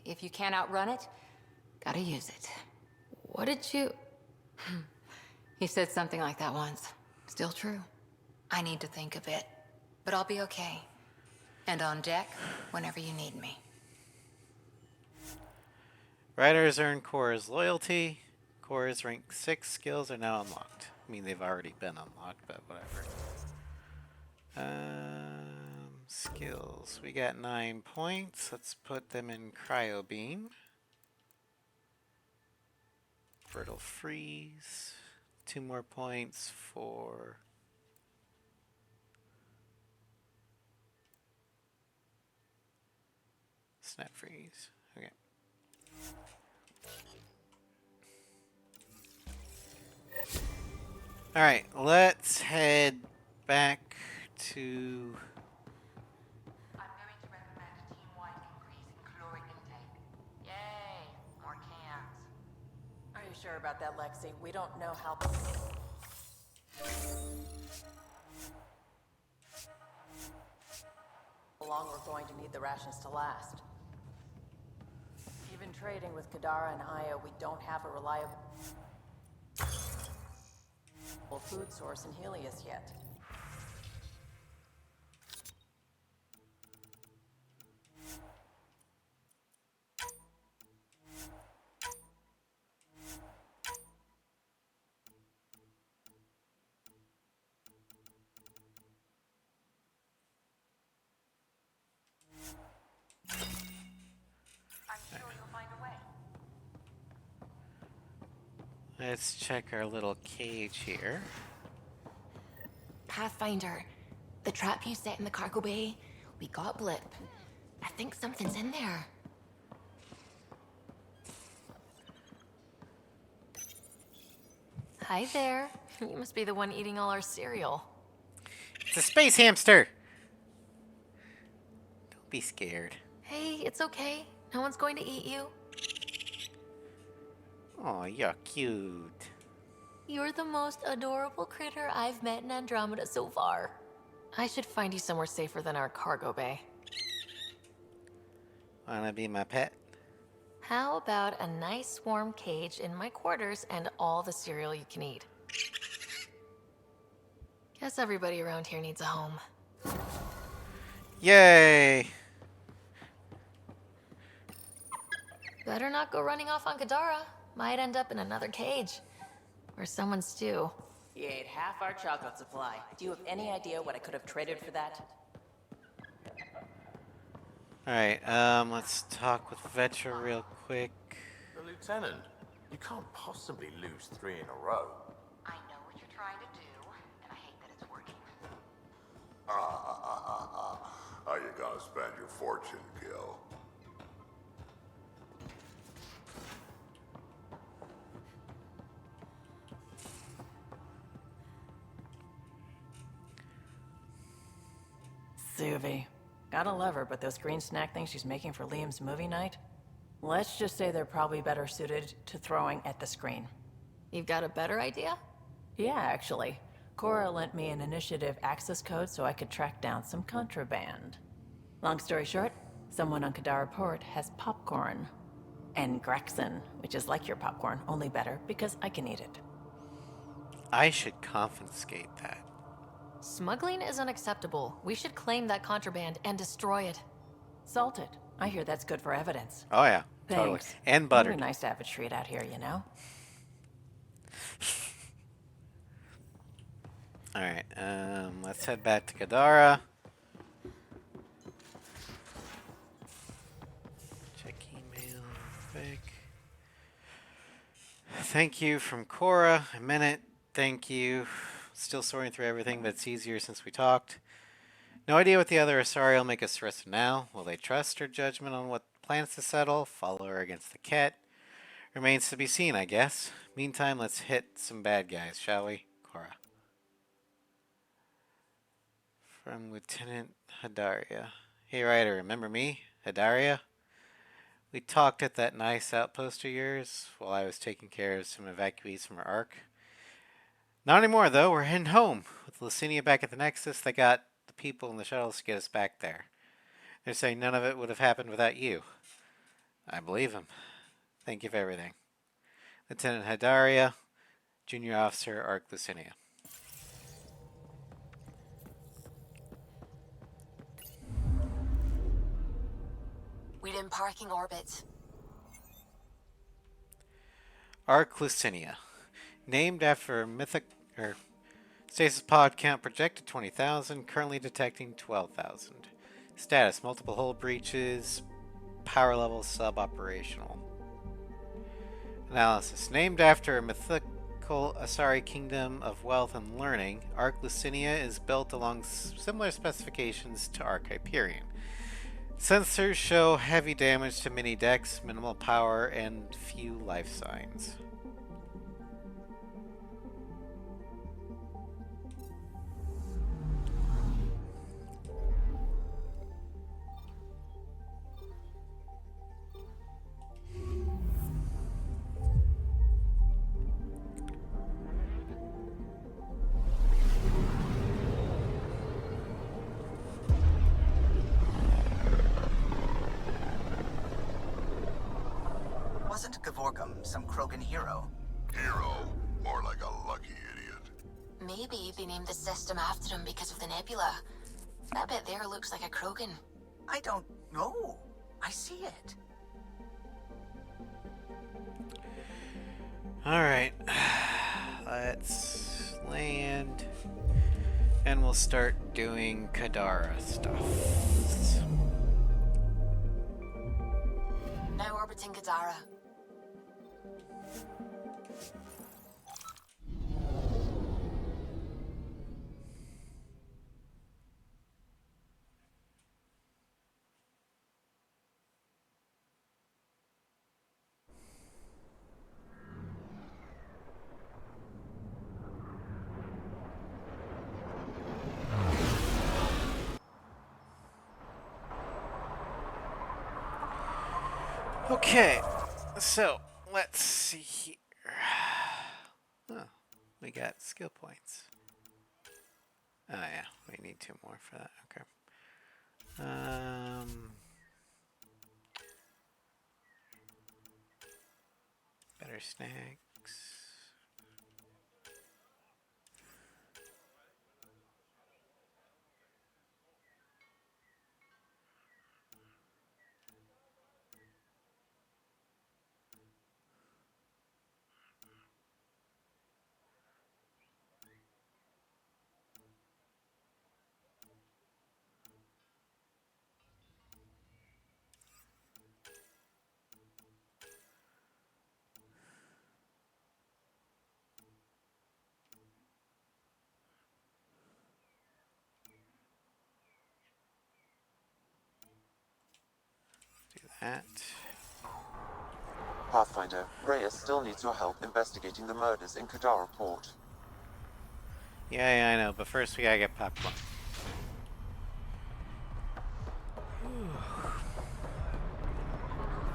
If you can't outrun it, gotta use it. What did you... He said something like that once. Still true. I need to think a bit, but I'll be okay. And on deck whenever you need me. Ryder's earned Cora's loyalty. Cora's rank 6 skills are now unlocked. I mean, they've already been unlocked, but whatever. Skills. We got 9 points. Let's put them in Cryo Beam. Brittle Freeze. 2 more points for... Snap Freeze. Okay. Alright, let's head back to... I'm going to recommend a team-wide increase in caloric intake. Yay! More cans. Are you sure about that, Lexi? We don't know how... long we're going to need the rations to last. Even trading with Kadara and Aya, we don't have a reliable food source in Helios yet. Let's check our little cage here. Pathfinder, The trap you set in the cargo bay, we got Blip. I think something's in there. Hi there. You must be the one eating all our cereal. It's a space hamster! Don't be scared. Hey, it's okay. No one's going to eat you. Oh, you're cute. You're the most adorable critter I've met in Andromeda so far. I should find you somewhere safer than our cargo bay. Wanna be my pet? How about a nice warm cage in my quarters and all the cereal you can eat? Guess everybody around here needs a home. Yay! Better not go running off on Kadara. Might end up in another cage. Or someone's stew. You ate half our chocolate supply. Do you have any idea what I could have traded for that? Alright, let's talk with Vetra real quick. The Lieutenant, you can't possibly lose 3 in a row. I know what you're trying to do, and I hate that it's working. How you gonna spend your fortune, Gil? Suvi. Gotta love her, but those green snack things she's making for Liam's movie night? Let's just say they're probably better suited to throwing at the screen. You've got a better idea? Yeah, actually. Cora lent me an initiative access code so I could track down some contraband. Long story short, someone on Kadara Port has popcorn. And Grexon, which is like your popcorn, only better because I can eat it. I should confiscate that. Smuggling is unacceptable. We should claim that contraband and destroy it. Salt it. I hear that's good for evidence. Oh yeah, totally. Thanks. And Really buttered. nice to have a treat out here, you know? Alright, let's head back to Kadara. Check email quick. Thank you from Cora. A minute. Thank you. Still sorting through everything, but it's easier since we talked. No idea what the other Asari will make us arrested now. Will they trust her judgment on what plans to settle? Follow her against the Ket? Remains to be seen, I guess. Meantime, let's hit some bad guys, shall we? Cora. From Lieutenant Hadaria. Hey Ryder, remember me? Hadaria? We talked at that nice outpost of yours while I was taking care of some evacuees from our Ark. Not anymore, though. We're heading home. With Lucinia back at the Nexus, they got the people in the shuttles to get us back there. They're saying none of it would have happened without you. I believe them. Thank you for everything. Lieutenant Hadaria, Junior Officer, Ark Lucinia. We're in parking orbit. Ark Lucinia. Named after a mythic stasis pod count projected 20,000, currently detecting 12,000. Status: multiple hull breaches, power level sub-operational. Analysis: named after a mythical Asari kingdom of wealth and learning, Ark Lucinia is built along similar specifications to Ark Hyperion. Sensors show heavy damage to mini decks, minimal power, and few life signs. Wasn't Gavorgum some Krogan hero? Hero? More like a lucky idiot. Maybe they named the system after him because of the nebula. That bit there looks like a Krogan. I don't know. I see it. Alright, let's land and we'll start doing Kadara stuff. Now orbiting Kadara. Okay, so let's see here. Oh, we got skill points. Oh yeah, we need 2 more for that. Okay. Better snacks. Do that. Pathfinder, Reyes still needs your help investigating the murders in Kadara Port. Yeah, I know, but first we gotta get popcorn.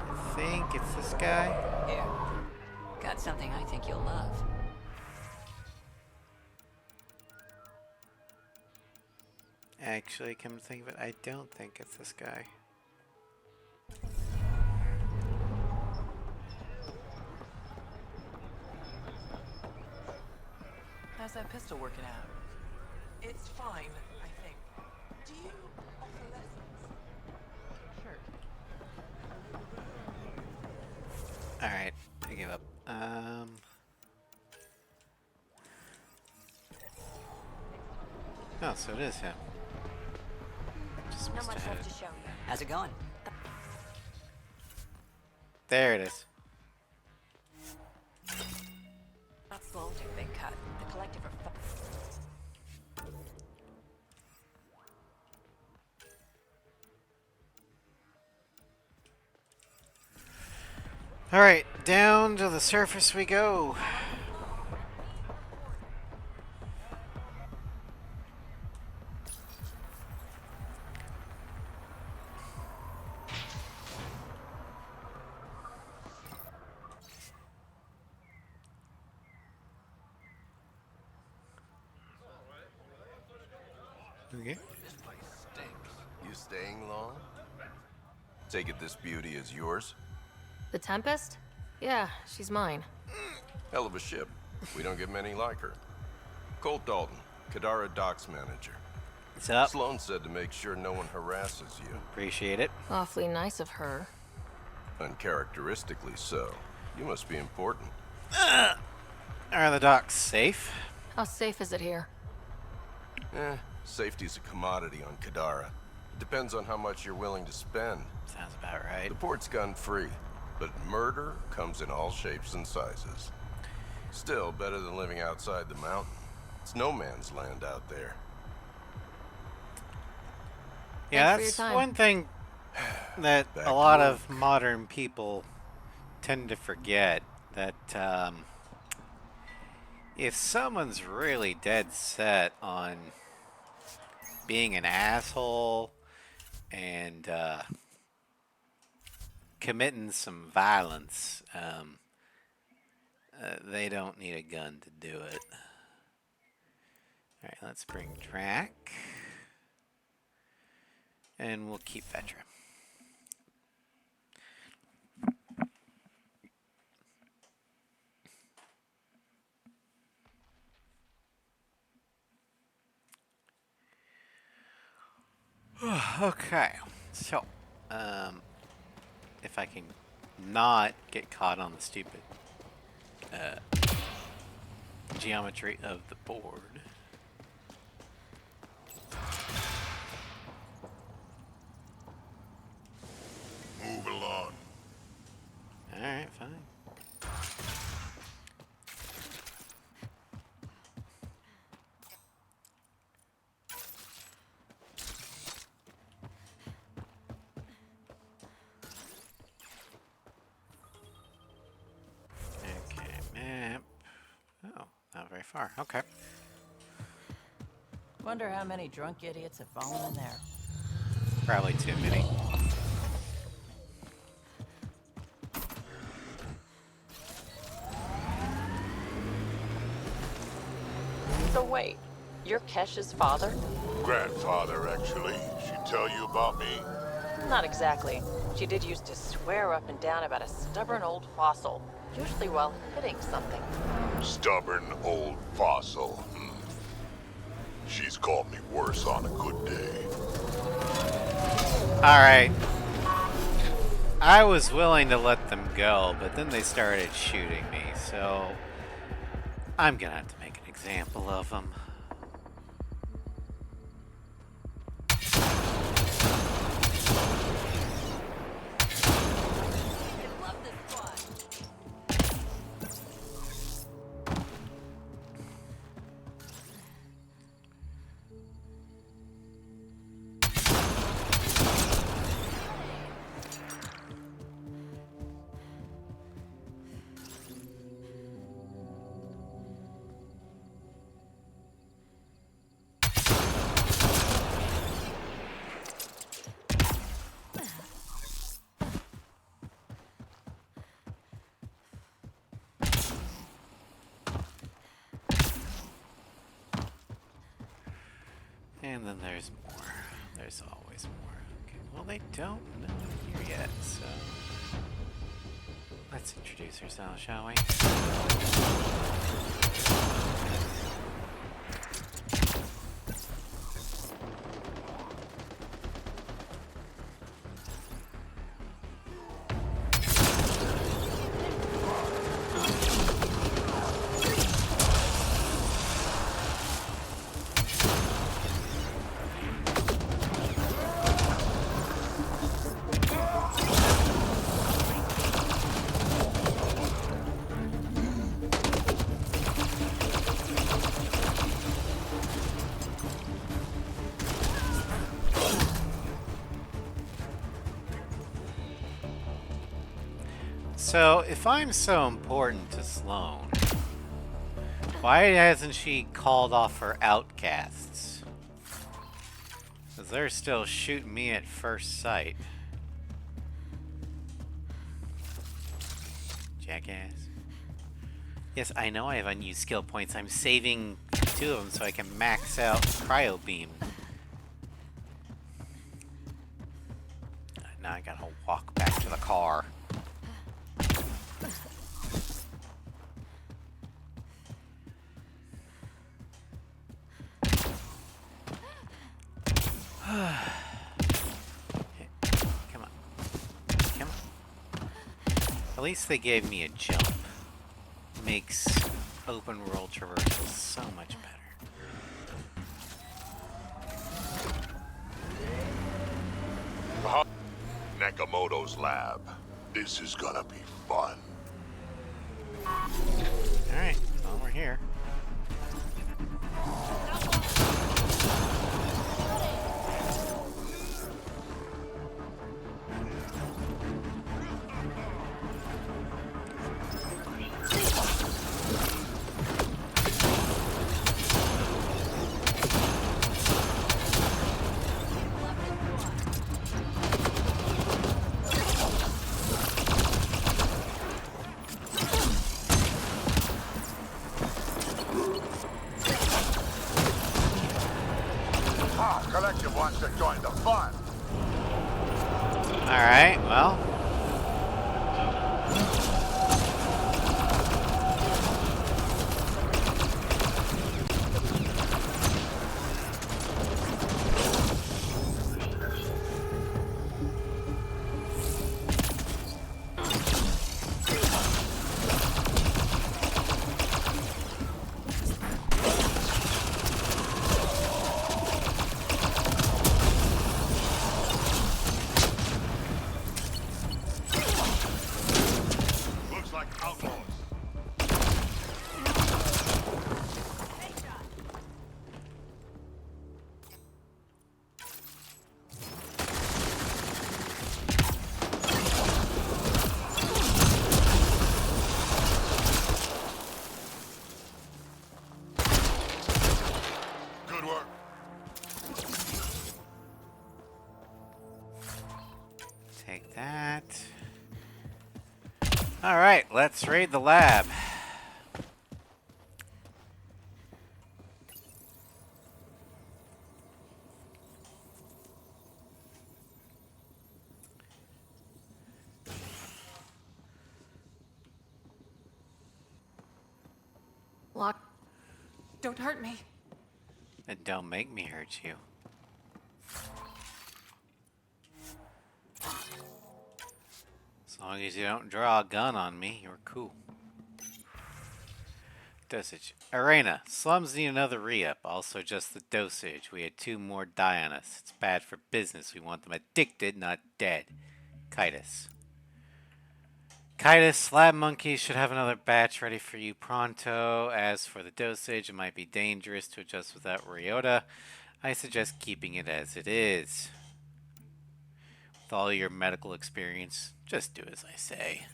I think it's this guy. Here. Got something I think you'll love. Actually, come to think of it, I don't think it's this guy. How's that pistol working out? It's fine, I think. Do you offer lessons? Sure. Alright, I give up. Oh, so it is him. Just Not must much have had left it. to show you. How's it going? There it is. Not slow to big cut. The collective are Alright, down to the surface we go. Okay. This place stinks. You staying long? Take it this beauty is yours? The Tempest? Yeah, she's mine. Hell of a ship. We don't get many like her. Colt Dalton, Kadara Docks Manager. What's up? Sloan said to make sure no one harasses you. Appreciate it. Awfully nice of her. Uncharacteristically so. You must be important. Are the docks safe? How safe is it here? Safety's a commodity on Kadara. It depends on how much you're willing to spend. Sounds about right. The port's gun-free, but murder comes in all shapes and sizes. Still, better than living outside the mountain. It's no man's land out there. Yeah, Thanks for your that's time. one thing that Back a to lot work. of modern people tend to forget. That if someone's really dead set on being an asshole and committing some violence, they don't need a gun to do it. Alright, let's bring track. And we'll keep Vetra. Okay, so if I can not get caught on the stupid geometry of the board. Move along. Alright, fine. Okay, map. Oh, not very far. Okay. Wonder how many drunk idiots have fallen in there. Probably too many. You're Kesh's father? Grandfather, actually. She tell you about me? Not exactly. She did used to swear up and down about a stubborn old fossil, usually while hitting something. Stubborn old fossil. She's called me worse on a good day. Alright. I was willing to let them go, but then they started shooting me, so I'm gonna have to make an example of them. And then there's more. There's always more. Okay, well, they don't know it here yet, so let's introduce ourselves, shall we? So, if I'm so important to Sloane, why hasn't she called off her outcasts? Because they're still shooting me at first sight. Jackass. Yes, I know I have unused skill points. I'm saving 2 of them so I can max out Cryo Beam. Now I gotta walk back to the car. Come on. Come on. At least they gave me a jump. Makes open world traversal so much better. Nakamoto's lab. This is gonna be fun. Alright, well, we're here. Collective wants to join the fun. Alright, well. Take that. Alright, let's raid the lab. don't hurt me. And don't make me hurt you. As long as you don't draw a gun on me, you're cool. Dosage. Arena. Slums need another re-up. Also just the dosage. We had 2 more die on us. It's bad for business. We want them addicted, not dead. Kitus. Kitus, lab monkeys should have another batch ready for you pronto. As for the dosage, it might be dangerous to adjust without Ryota. I suggest keeping it as it is. With all your medical experience, just do as I say.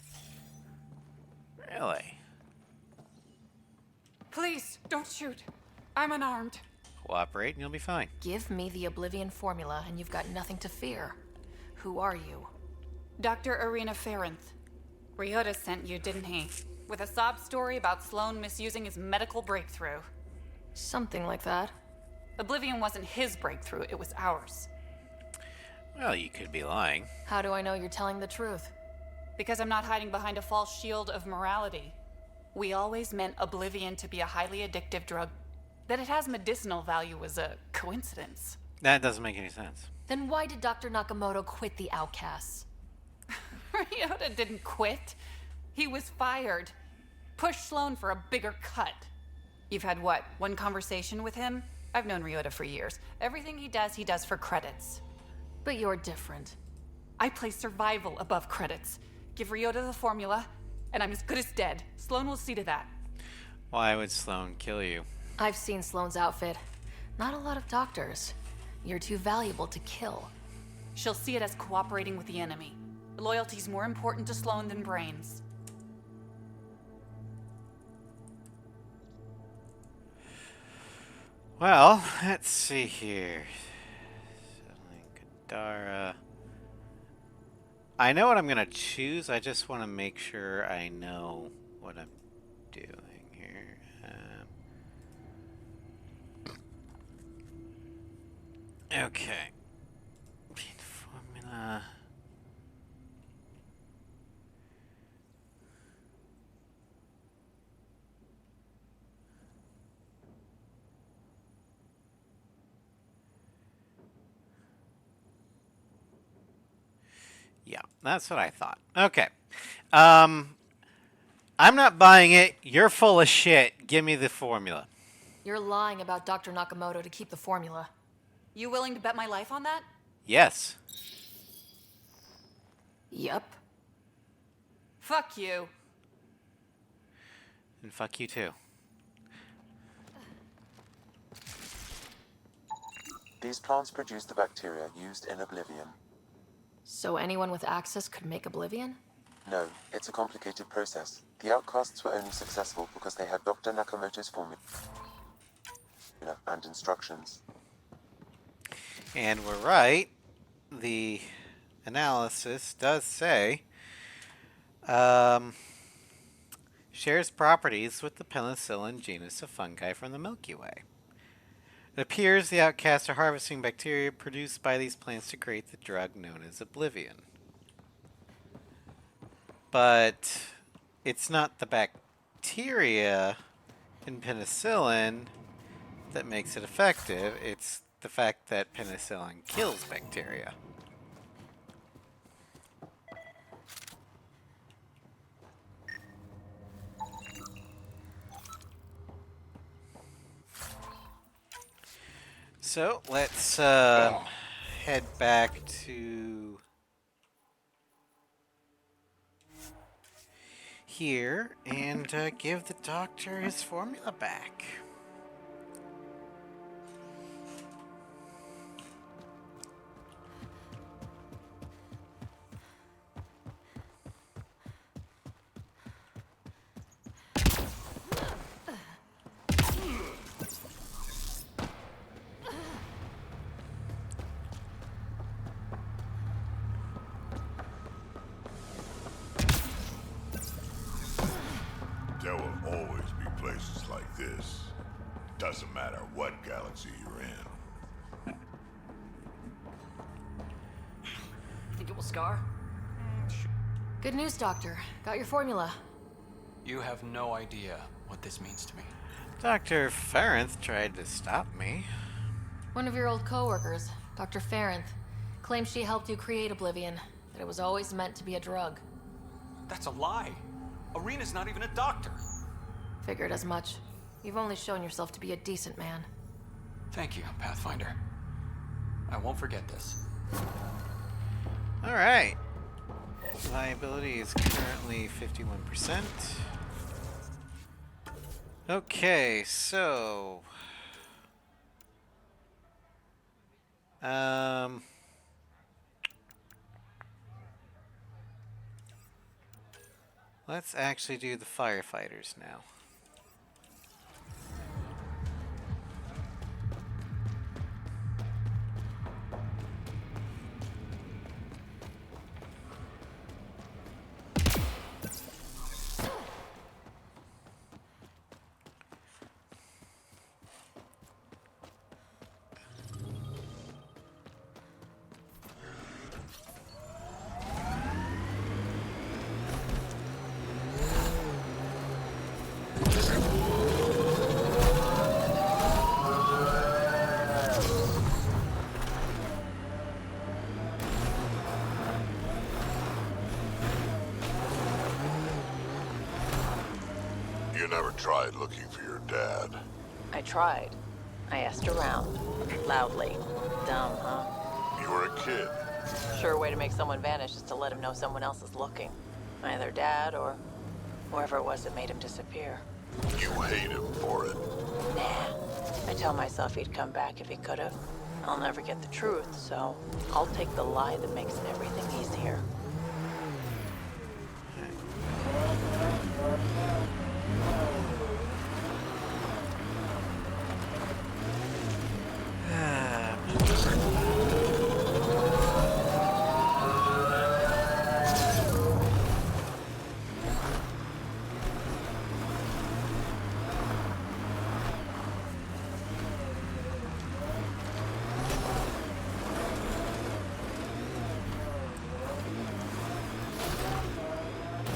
Really? Please, don't shoot. I'm unarmed. Cooperate and you'll be fine. Give me the Oblivion formula and you've got nothing to fear. Who are you? Dr. Arena Ferenth. Ryota sent you, didn't he? With a sob story about Sloan misusing his medical breakthrough. Something like that. Oblivion wasn't his breakthrough, it was ours. Well, you could be lying. How do I know you're telling the truth? Because I'm not hiding behind a false shield of morality. We always meant Oblivion to be a highly addictive drug. That it has medicinal value was a coincidence. That doesn't make any sense. Then why did Dr. Nakamoto quit the Outcasts? Ryota didn't quit. He was fired. Pushed Sloan for a bigger cut. You've had what, 1 conversation with him? I've known Ryota for years. Everything he does for credits. But you're different. I place survival above credits. Give Ryota the formula, and I'm as good as dead. Sloan will see to that. Why would Sloan kill you? I've seen Sloan's outfit. Not a lot of doctors. You're too valuable to kill. She'll see it as cooperating with the enemy. Loyalty's more important to Sloan than brains. Well, let's see here. Kadara. I know what I'm gonna choose. I just want to make sure I know what I'm doing here. Okay. Formula. Yeah, that's what I thought. Okay. I'm not buying it. You're full of shit. Give me the formula. You're lying about Dr. Nakamoto to keep the formula. You willing to bet my life on that? Yes. Yep. Fuck you. And fuck you too. These plants produce the bacteria used in Oblivion. So anyone with access could make Oblivion? No, it's a complicated process. The outcasts were only successful because they had Dr. Nakamoto's formula and instructions. And we're right. The analysis does say shares properties with the penicillin genus of fungi from the Milky Way. It appears the outcasts are harvesting bacteria produced by these plants to create the drug known as Oblivion. But it's not the bacteria in penicillin that makes it effective. It's the fact that penicillin kills bacteria. So let's head back to here and give the doctor his formula back. There will always be places like this. Doesn't matter what galaxy you're in. Think it will scar? Good news, Doctor. Got your formula. You have no idea what this means to me. Dr. Farenth tried to stop me. One of your old co-workers, Dr. Farenth, claims she helped you create Oblivion, that it was always meant to be a drug. That's a lie. Arena's not even a doctor. Figured as much. You've only shown yourself to be a decent man. Thank you, Pathfinder. I won't forget this. Alright. Viability is currently 51%. Okay, so... let's actually do the firefighters now. You never tried looking for your dad? I tried. I asked around. Loudly. Dumb, huh? You were a kid. Sure way to make someone vanish is to let him know someone else is looking. Either dad or whoever it was that made him disappear. You hate him for it. Nah. I tell myself he'd come back if he could have. I'll never get the truth, so I'll take the lie that makes everything easier.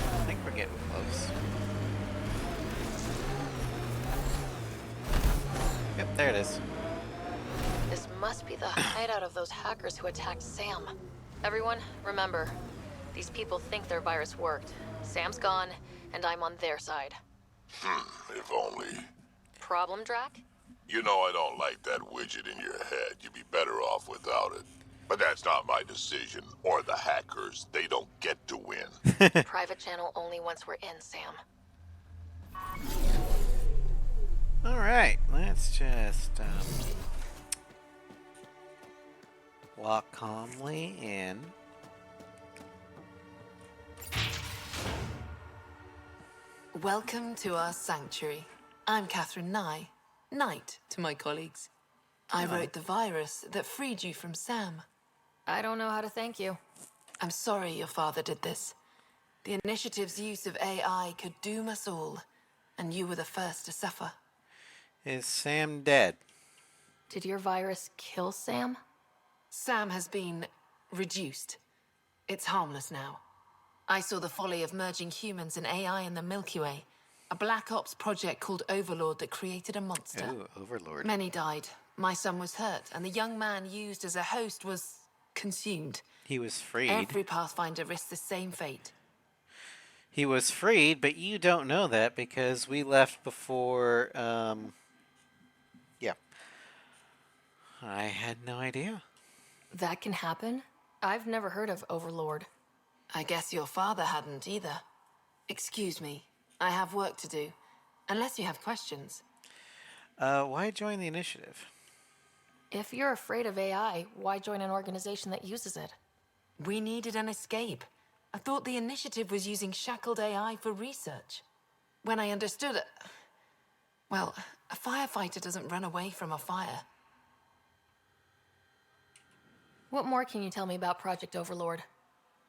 I think we're getting close. Yep, there it is. This must be the hideout of those hackers who attacked Sam. Everyone, remember, these people think their virus worked. Sam's gone, and I'm on their side. If only. Problem, Drac? You know I don't like that widget in your head. You'd be better off without it. But that's not my decision, or the hackers. They don't get to win. Private channel only once we're in, Sam. Alright, let's just walk calmly in. Welcome to our sanctuary. I'm Catherine Nye, Knight to my colleagues. I wrote the virus that freed you from Sam. I don't know how to thank you. I'm sorry your father did this. The initiative's use of AI could doom us all, and you were the first to suffer. Is Sam dead? Did your virus kill Sam? Sam has been reduced. It's harmless now. I saw the folly of merging humans and AI in the Milky Way, a Black Ops project called Overlord that created a monster. Ooh, Overlord. Many died. My son was hurt, and the young man used as a host was consumed. He was freed. Every Pathfinder risks the same fate. He was freed, but you don't know that because we left before, yeah. I had no idea. That can happen? I've never heard of Overlord. I guess your father hadn't either. Excuse me, I have work to do. Unless you have questions. Why join the initiative? If you're afraid of AI, why join an organization that uses it? We needed an escape. I thought the initiative was using shackled AI for research. When I understood it... Well, a firefighter doesn't run away from a fire. What more can you tell me about Project Overlord?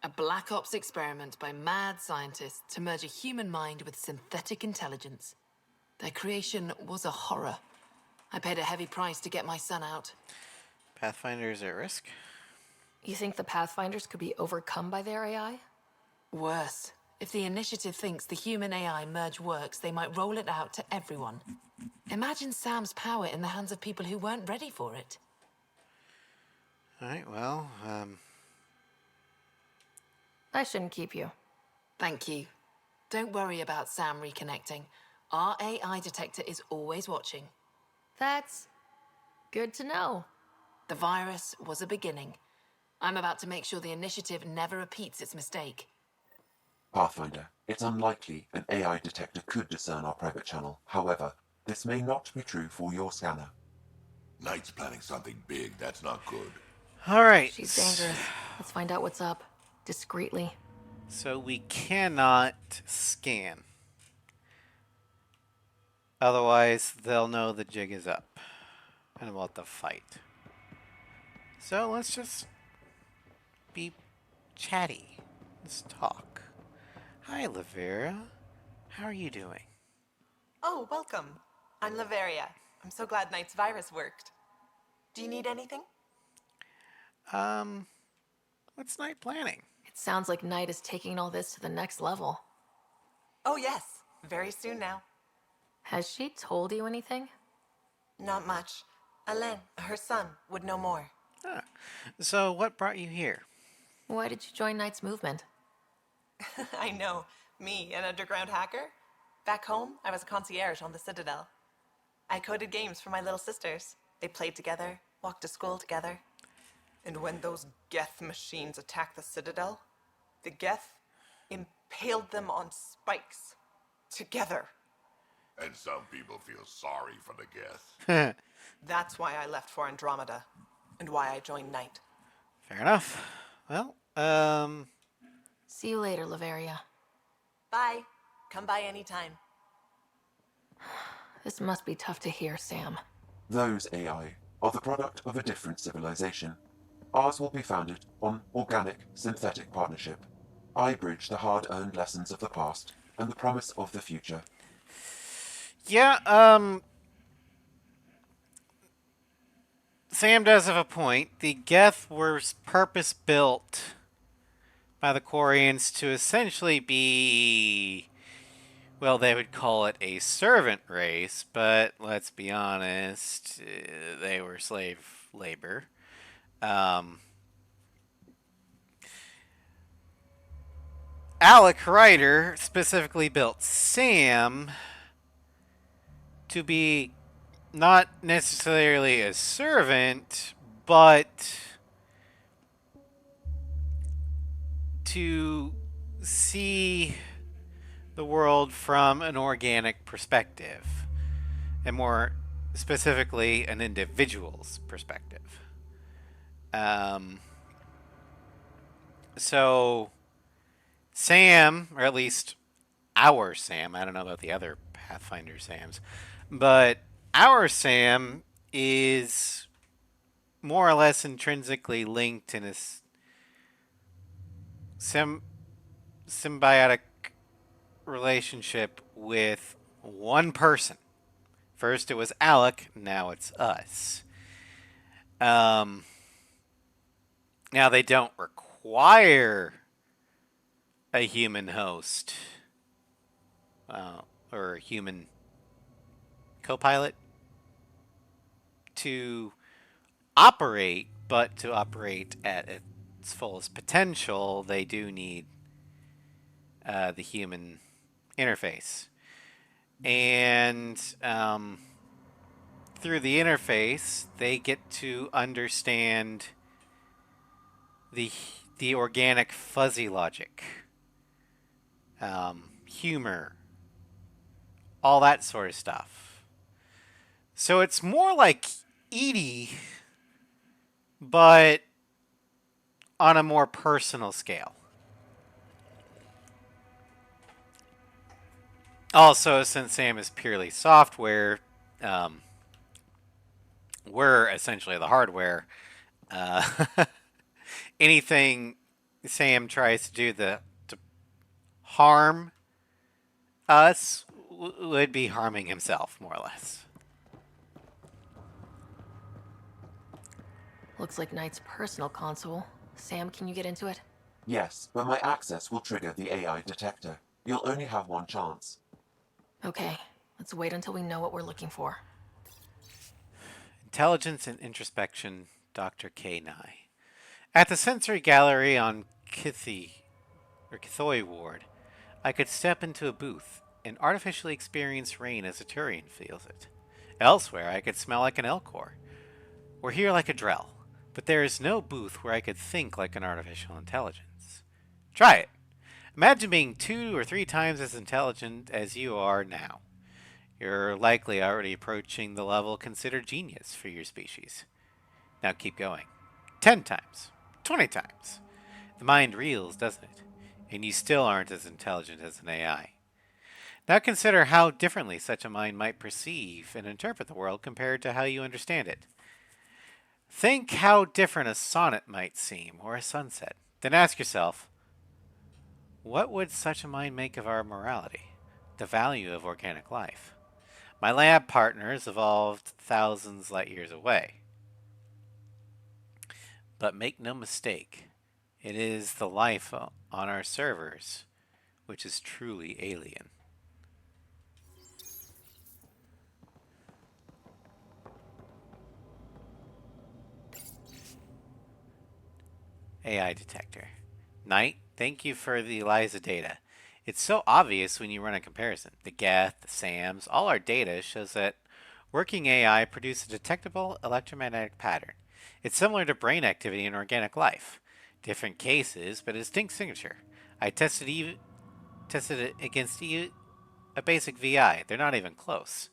A Black Ops experiment by mad scientists to merge a human mind with synthetic intelligence. Their creation was a horror. I paid a heavy price to get my son out. Pathfinder's at risk? You think the Pathfinders could be overcome by their AI? Worse. If the Initiative thinks the human AI merge works, they might roll it out to everyone. Imagine Sam's power in the hands of people who weren't ready for it. Alright, well, I shouldn't keep you. Thank you. Don't worry about Sam reconnecting. Our AI detector is always watching. That's good to know. The virus was a beginning. I'm about to make sure the Initiative never repeats its mistake. Pathfinder, it's unlikely an AI detector could discern our private channel. However, this may not be true for your scanner. Knight's planning something big. That's not good. alright. She's dangerous. Let's find out what's up. Discreetly. So we cannot scan. Otherwise, they'll know the jig is up and about the fight. So let's just be chatty. Let's talk. Hi, Lavera. How are you doing? Oh, welcome. I'm Laveria. I'm so glad Knight's virus worked. Do you need anything? What's Night planning? It sounds like Knight is taking all this to the next level. Oh, yes. Very soon now. Has she told you anything? Not much. Alain, her son, would know more. Ah. So what brought you here? Why did you join Knight's movement? I know. Me, an underground hacker? Back home, I was a concierge on the Citadel. I coded games for my little sisters. They played together, walked to school together. And when those Geth machines attacked the Citadel, the Geth impaled them on spikes. Together. And some people feel sorry for the Geth. That's why I left for Andromeda. And why I joined Knight. Fair enough. Well, See you later, Laveria. Bye. Come by anytime. This must be tough to hear, Sam. Those AI are the product of a different civilization. Ours will be founded on organic, synthetic partnership. I bridge the hard-earned lessons of the past and the promise of the future. yeah, Sam does have a point. The Geth were purpose-built by the Quarians to essentially be, well, they would call it a servant race, but let's be honest, they were slave labor. Alec Ryder specifically built Sam to be not necessarily a servant, but to see the world from an organic perspective, and more specifically, an individual's perspective. So Sam, or at least our Sam, I don't know about the other Pathfinder Sams, but our Sam is more or less intrinsically linked in a symbiotic relationship with one person. First it was Alec, now it's us. Now they don't require a human host or a human co-pilot to operate, but to operate at its fullest potential, they do need the human interface. And through the interface, they get to understand the organic fuzzy logic, humor, all that sort of stuff. So it's more like Edie, but on a more personal scale. Also, since Sam is purely software, we're essentially the hardware. Anything Sam tries to do to harm us would be harming himself, more or less. Looks like Knight's personal console. Sam, can you get into it? Yes, but my access will trigger the AI detector. You'll only have one chance. Okay, let's wait until we know what we're looking for. Intelligence and Introspection, Dr. K. Nye. At the sensory gallery on Kithoy Ward, I could step into a booth and artificially experience rain as a Turian feels it. Elsewhere, I could smell like an Elcor, or hear like a Drell, but there is no booth where I could think like an artificial intelligence. Try it. Imagine being 2 or 3 times as intelligent as you are now. You're likely already approaching the level considered genius for your species. Now keep going. 10 times. 20 times. The mind reels, doesn't it? And you still aren't as intelligent as an AI. Now consider how differently such a mind might perceive and interpret the world compared to how you understand it. Think how different a sonnet might seem, or a sunset. Then ask yourself, what would such a mind make of our morality, the value of organic life? My lab partners evolved thousands light years away. But make no mistake, it is the life on our servers which is truly alien. AI detector. Knight, thank you for the ELISA data. It's so obvious when you run a comparison. The Geth, the SAMs, all our data shows that working AI produces a detectable electromagnetic pattern. It's similar to brain activity in organic life. Different cases, but a distinct signature. I tested it against a basic VI. They're not even close.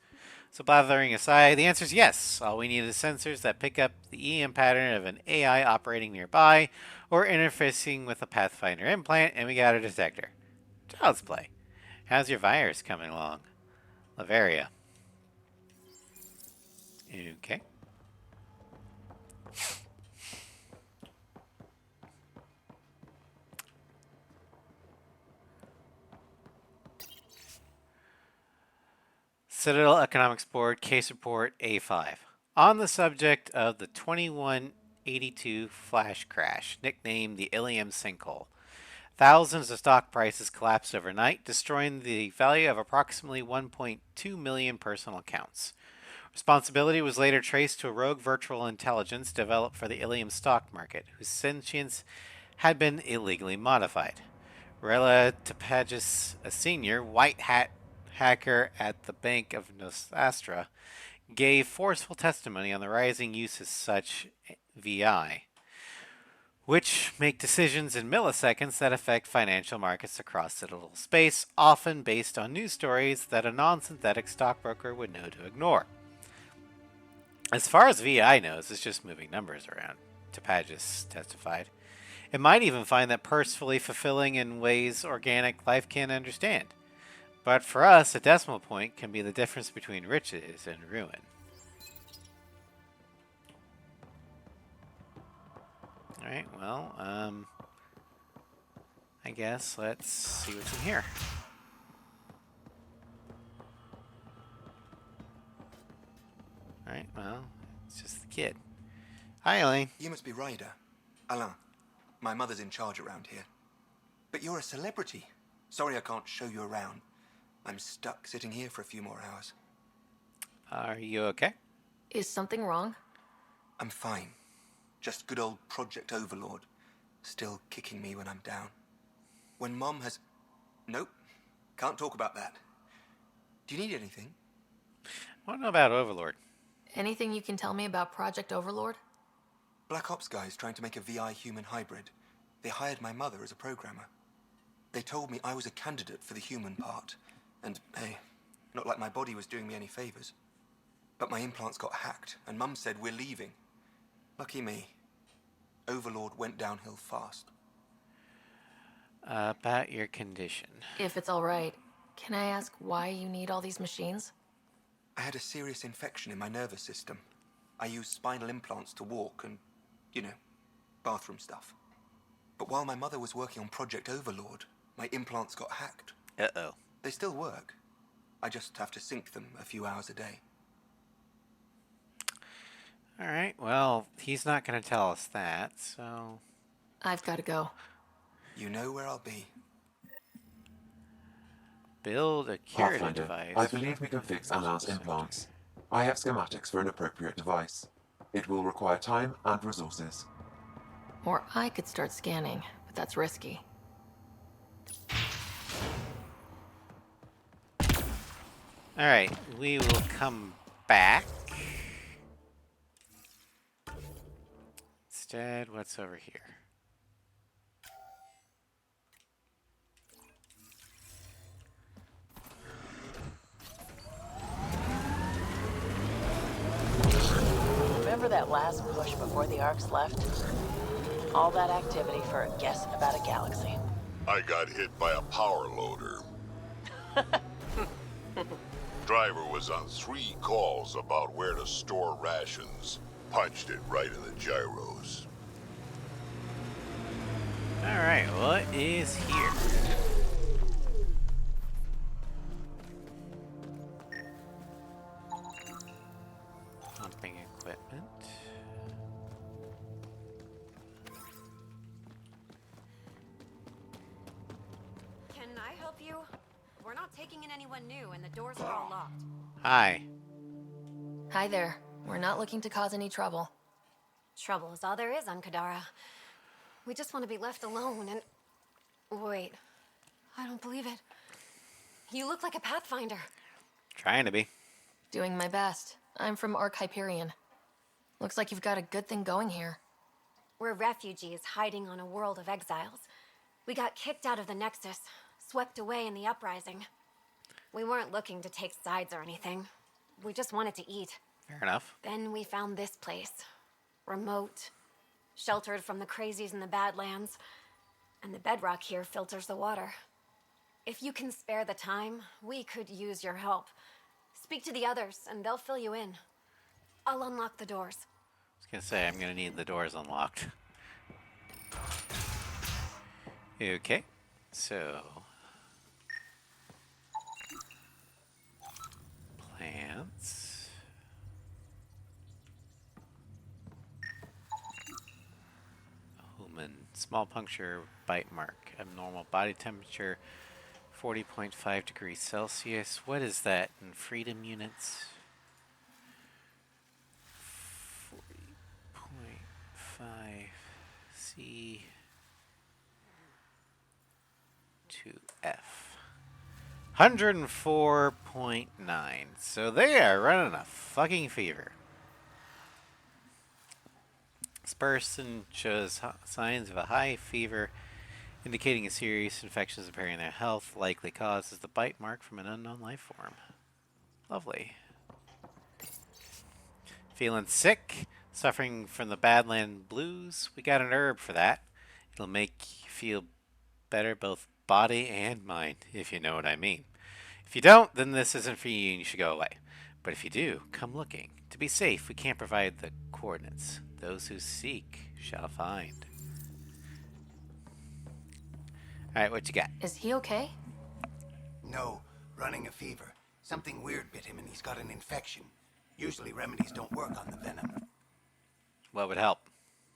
So bothering aside, the answer is yes. All we need is sensors that pick up the EM pattern of an AI operating nearby or interfacing with a Pathfinder implant, and we got a detector. Child's play. How's your virus coming along? Lavaria. Okay. Citadel Economics Board, Case Report A5. On the subject of the 2182 flash crash, nicknamed the Ilium Sinkhole, thousands of stock prices collapsed overnight, destroying the value of approximately 1.2 million personal accounts. Responsibility was later traced to a rogue virtual intelligence developed for the Ilium stock market, whose sentience had been illegally modified. Rela Topagis, a senior white hat hacker at the Bank of Nostastra, gave forceful testimony on the rising use of such VI, which make decisions in milliseconds that affect financial markets across digital space, often based on news stories that a non-synthetic stockbroker would know to ignore. As far as VI knows, it's just moving numbers around, Topagis testified. It might even find that purposefully fulfilling in ways organic life can't understand. But for us, a decimal point can be the difference between riches and ruin. Alright, well, I guess let's see what's in here. Alright, well, it's just the kid. Hi, Elaine. You must be Ryder. Alain. My mother's in charge around here. But you're a celebrity. Sorry I can't show you around. I'm stuck sitting here for a few more hours. Are you okay? Is something wrong? I'm fine. Just good old Project Overlord. Still kicking me when I'm down. When Mom has... Nope. Can't talk about that. Do you need anything? I want to know about Overlord. Anything you can tell me about Project Overlord? Black Ops guys trying to make a VI-human hybrid. They hired my mother as a programmer. They told me I was a candidate for the human part. And, hey, not like my body was doing me any favors. But my implants got hacked, and Mum said we're leaving. Lucky me. Overlord went downhill fast. About your condition. If it's all right, can I ask why you need all these machines? I had a serious infection in my nervous system. I used spinal implants to walk and, bathroom stuff. But while my mother was working on Project Overlord, my implants got hacked. Uh-oh. They still work. I just have to sync them a few hours a day. Alright, well, he's not going to tell us that, so... I've got to go. You know where I'll be. Build a curative Pathfinder, device. I believe we can fix Alan's implants. I have schematics for an appropriate device. It will require time and resources. Or I could start scanning, but that's risky. Alright, we will come back. Instead, what's over here? Remember that last push before the Arcs left? All that activity for a guess about a galaxy. I got hit by a power loader. Driver was on 3 calls about where to store rations. Punched it right in the gyros. Alright, what is here? Pumping equipment. Can I help you? We're not taking in anyone new, and the doors are all locked. Hi. Hi there. We're not looking to cause any trouble. Trouble is all there is on Kadara. We just want to be left alone and... Wait. I don't believe it. You look like a Pathfinder. Trying to be. Doing my best. I'm from Ark Hyperion. Looks like you've got a good thing going here. We're refugees hiding on a world of exiles. We got kicked out of the Nexus, swept away in the uprising. We weren't looking to take sides or anything. We just wanted to eat. Fair enough. Then we found this place. Remote. Sheltered from the crazies in the Badlands. And the bedrock here filters the water. If you can spare the time, we could use your help. Speak to the others, and they'll fill you in. I'll unlock the doors. I was gonna say, I'm gonna need the doors unlocked. Okay, so... plants... Human. Small puncture, bite mark. Abnormal body temperature, 40.5 degrees Celsius. What is that in freedom units? 40.5 C to F. 104.9. So they are running a fucking fever. This person shows signs of a high fever, indicating a serious infection is appearing in their health. Likely cause is the bite mark from an unknown life form. Lovely. Feeling sick? Suffering from the Badland blues? We got an herb for that. It'll make you feel better both body and mind, if you know what I mean. If you don't, then this isn't for you and you should go away. But if you do, come looking. To be safe, we can't provide the coordinates. Those who seek shall find. Alright, what you got? Is he okay? No, running a fever. Something weird bit him and he's got an infection. Usually remedies don't work on the venom. What would help?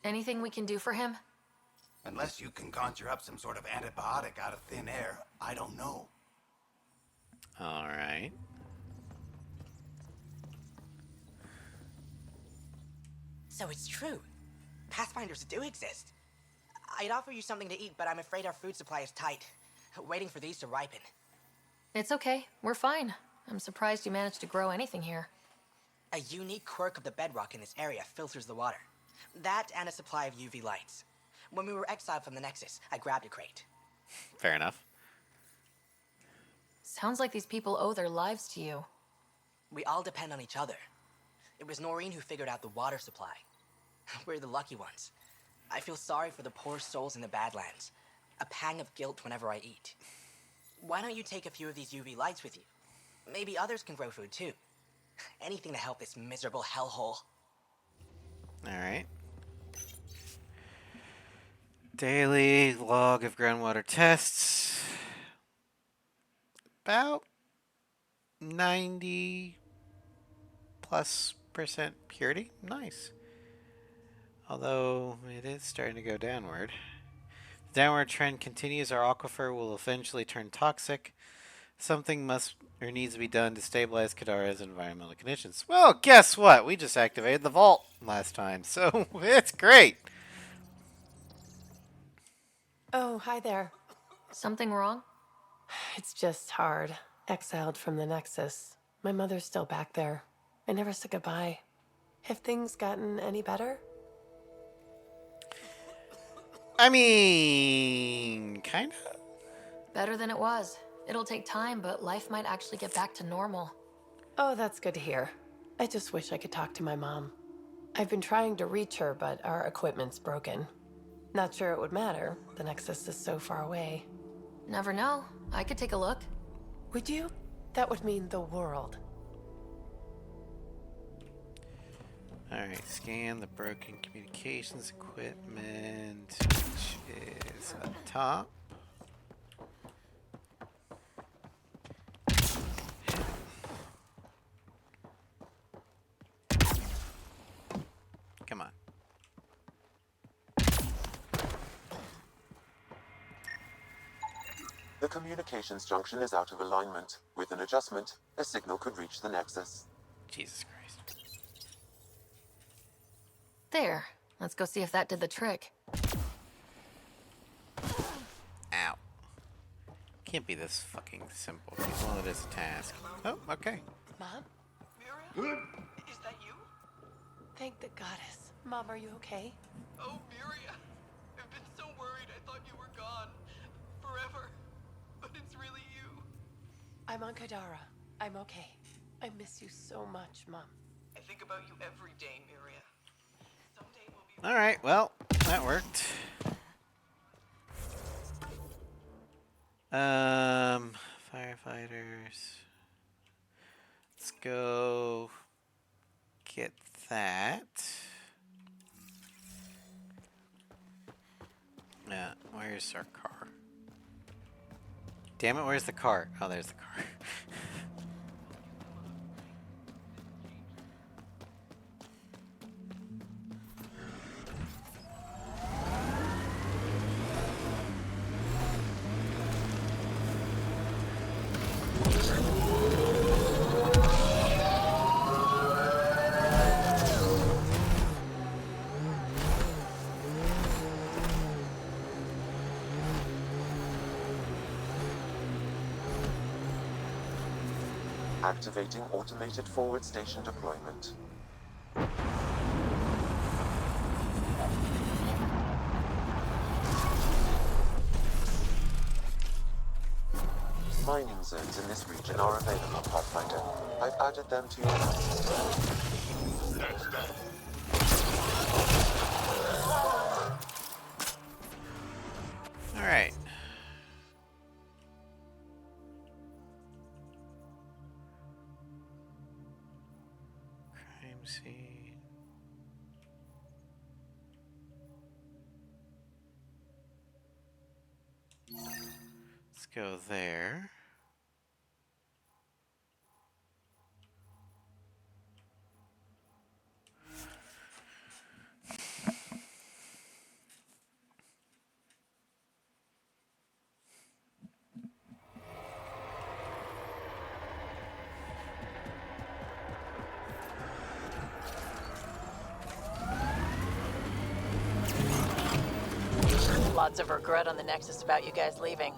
Anything we can do for him? Unless you can conjure up some sort of antibiotic out of thin air, I don't know. Alright. So it's true. Pathfinders do exist. I'd offer you something to eat, but I'm afraid our food supply is tight. Waiting for these to ripen. It's okay. We're fine. I'm surprised you managed to grow anything here. A unique quirk of the bedrock in this area filters the water. That and a supply of UV lights. When we were exiled from the Nexus, I grabbed a crate. Fair enough. Sounds like these people owe their lives to you. We all depend on each other. It was Noreen who figured out the water supply. We're the lucky ones. I feel sorry for the poor souls in the Badlands. A pang of guilt whenever I eat. Why don't you take a few of these UV lights with you? Maybe others can grow food too. Anything to help this miserable hellhole. Alright. Daily log of groundwater tests. About 90+% purity. Nice. Although it is starting to go downward. downward trend continues, our aquifer will eventually turn toxic. Something must or needs to be done to stabilize Kadara's environmental conditions. Well, guess what? We just activated the vault last time, so it's great. Oh, hi there. Something wrong? It's just hard. Exiled from the Nexus. My mother's still back there. I never said goodbye. Have things gotten any better? I mean, kinda. Better than it was. It'll take time, but life might actually get back to normal. Oh, that's good to hear. I just wish I could talk to my mom. I've been trying to reach her, but our equipment's broken. Not sure it would matter. The Nexus is so far away. Never know. I could take a look. Would you? That would mean the world. Alright, scan the broken communications equipment, which is up top. Come on. The communications junction is out of alignment. With an adjustment, a signal could reach the Nexus. Jesus Christ. There. Let's go see if that did the trick. Ow. Can't be this fucking simple. Well, it is a task. Oh, okay. Mom? Good. Is that you? Thank the goddess. Mom, are you okay? Oh, Miria. I've been so worried I thought you were gone. Forever. But it's really you. I'm on Kadara. I'm okay. I miss you so much, Mom. I think about you every day, Miria. Someday we'll be... Alright, well, that worked. Firefighters. Let's go get that. Yeah, where's our car? Damn it, where's the cart? Oh, there's the car. Activating automated forward station deployment. Mining zones in this region are available, Pathfinder. I've added them to your list. Alright. Crime scene. Let's go there. Lots of regret on the Nexus about you guys leaving.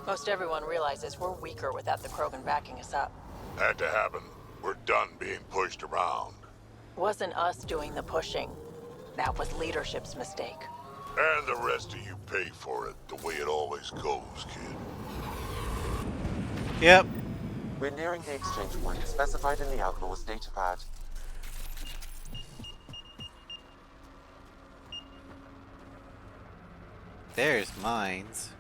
Most everyone realizes we're weaker without the Krogan backing us up. Had to happen. We're done being pushed around. Wasn't us doing the pushing. That was leadership's mistake. And the rest of you pay for it, the way it always goes, kid. Yep. We're nearing the exchange point specified in the Outlaw's datapad. There's mines.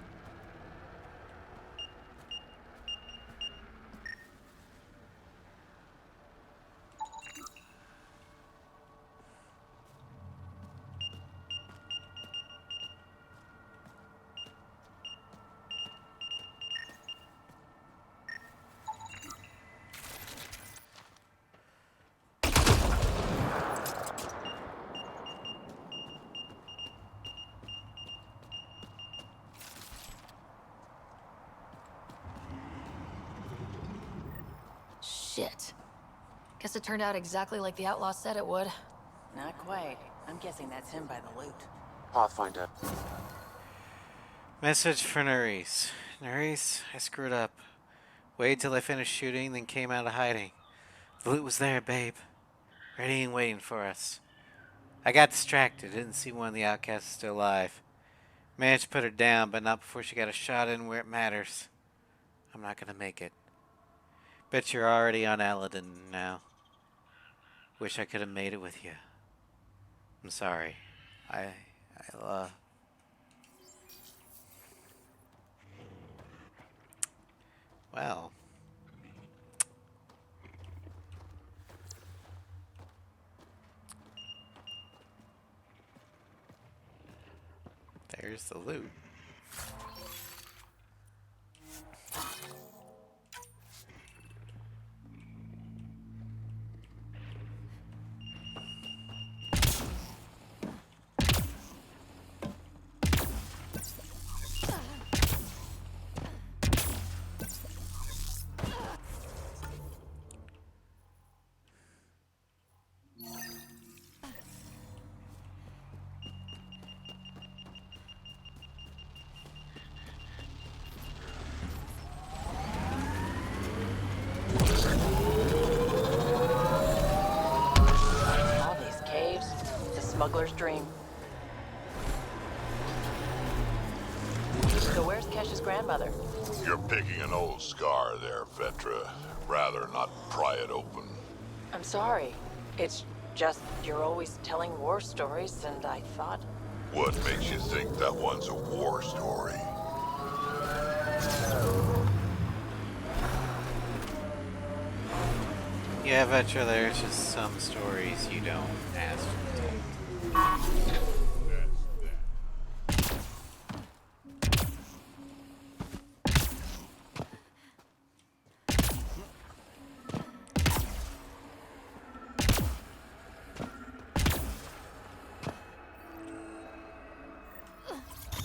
Shit. Guess it turned out exactly like the outlaw said it would. Not quite. I'm guessing that's him by the loot. Pathfinder. Message for Nerys. Nerys, I screwed up. Waited till I finished shooting, then came out of hiding. The loot was there, babe. Ready and waiting for us. I got distracted, didn't see one of the outcasts still alive. Managed to put her down, but not before she got a shot in where it matters. I'm not gonna make it. Bet you're already on Aladdin now. Wish I could have made it with you. I'm sorry. Well. There's the loot. All these caves. It's a smuggler's dream. So where's Kesh's grandmother? You're picking an old scar there, Vetra. Rather not pry it open. I'm sorry. It's just you're always telling war stories, and I thought... What makes you think that one's a war story? Yeah, Vetra, there's just some stories you don't ask to tell.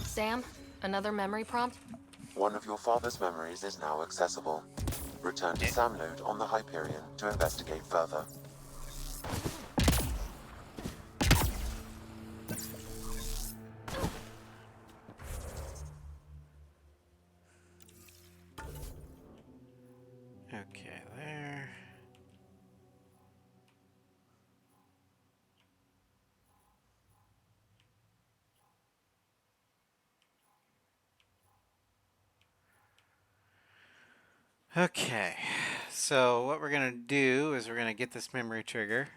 Sam, another memory prompt? One of your father's memories is now accessible. Return to Sam node on the Hyperion to investigate further. Okay, there. Okay, so what we're going to do is we're going to get this memory trigger.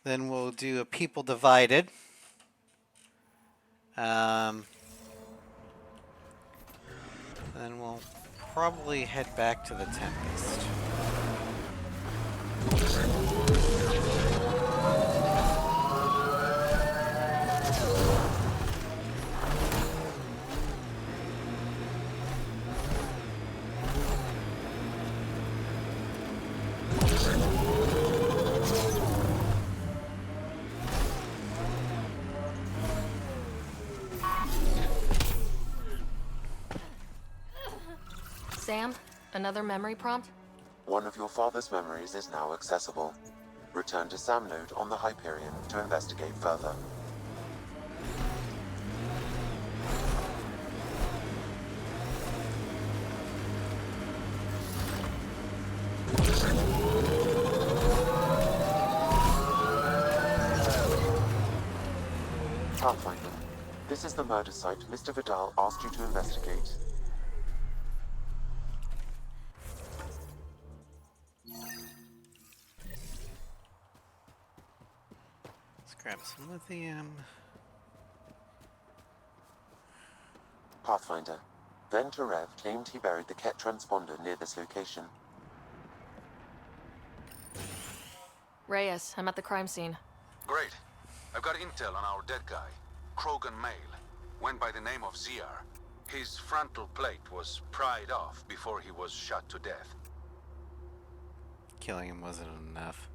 Then we'll do a people divided. Then we'll probably head back to the Tempest. Sam, another memory prompt? One of your father's memories is now accessible. Return to Sam node on the Hyperion to investigate further. Pathfinder, this is the murder site Mr. Vidal asked you to investigate. Let's grab some lithium. Pathfinder, then Terev claimed he buried the Ket transponder near this location. Reyes, I'm at the crime scene. Great. I've got intel on our dead guy, Krogan male. Went by the name of Ziar. His frontal plate was pried off before he was shot to death. Killing him wasn't enough.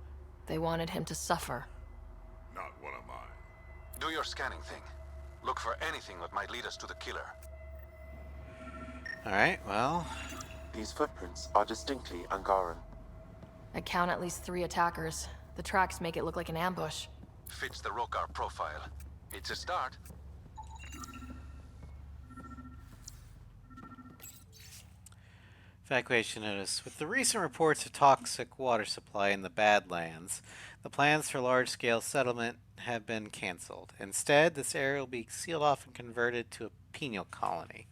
They wanted him to suffer. Not one of mine. Do your scanning thing. Look for anything that might lead us to the killer. Alright, well... These footprints are distinctly Angaran. I count at least 3 attackers. The tracks make it look like an ambush. Fits the Rokar profile. It's a start. Evacuation notice. With the recent reports of toxic water supply in the Badlands, the plans for large-scale settlement have been cancelled. Instead, this area will be sealed off and converted to a penal colony.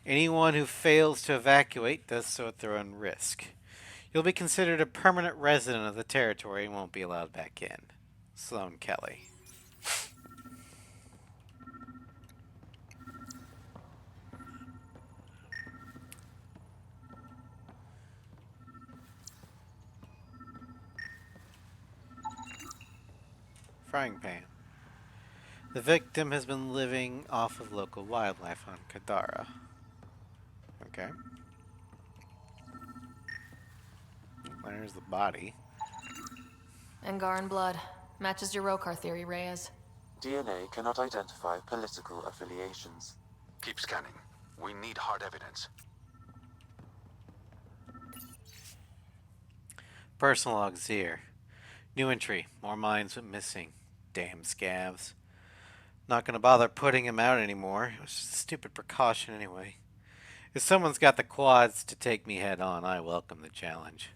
Anyone who fails to evacuate does so at their own risk. You'll be considered a permanent resident of the territory and won't be allowed back in. Sloane Kelly. Frying pan. The victim has been living off of local wildlife on Kadara. Okay. There's the body. Angaran blood. Matches your Rokar theory, Reyes. DNA cannot identify political affiliations. Keep scanning. We need hard evidence. Personal logs here. New entry. More mines went missing. Damn scavs. Not gonna bother putting him out anymore. It was just a stupid precaution anyway. If someone's got the quads to take me head on, I welcome the challenge.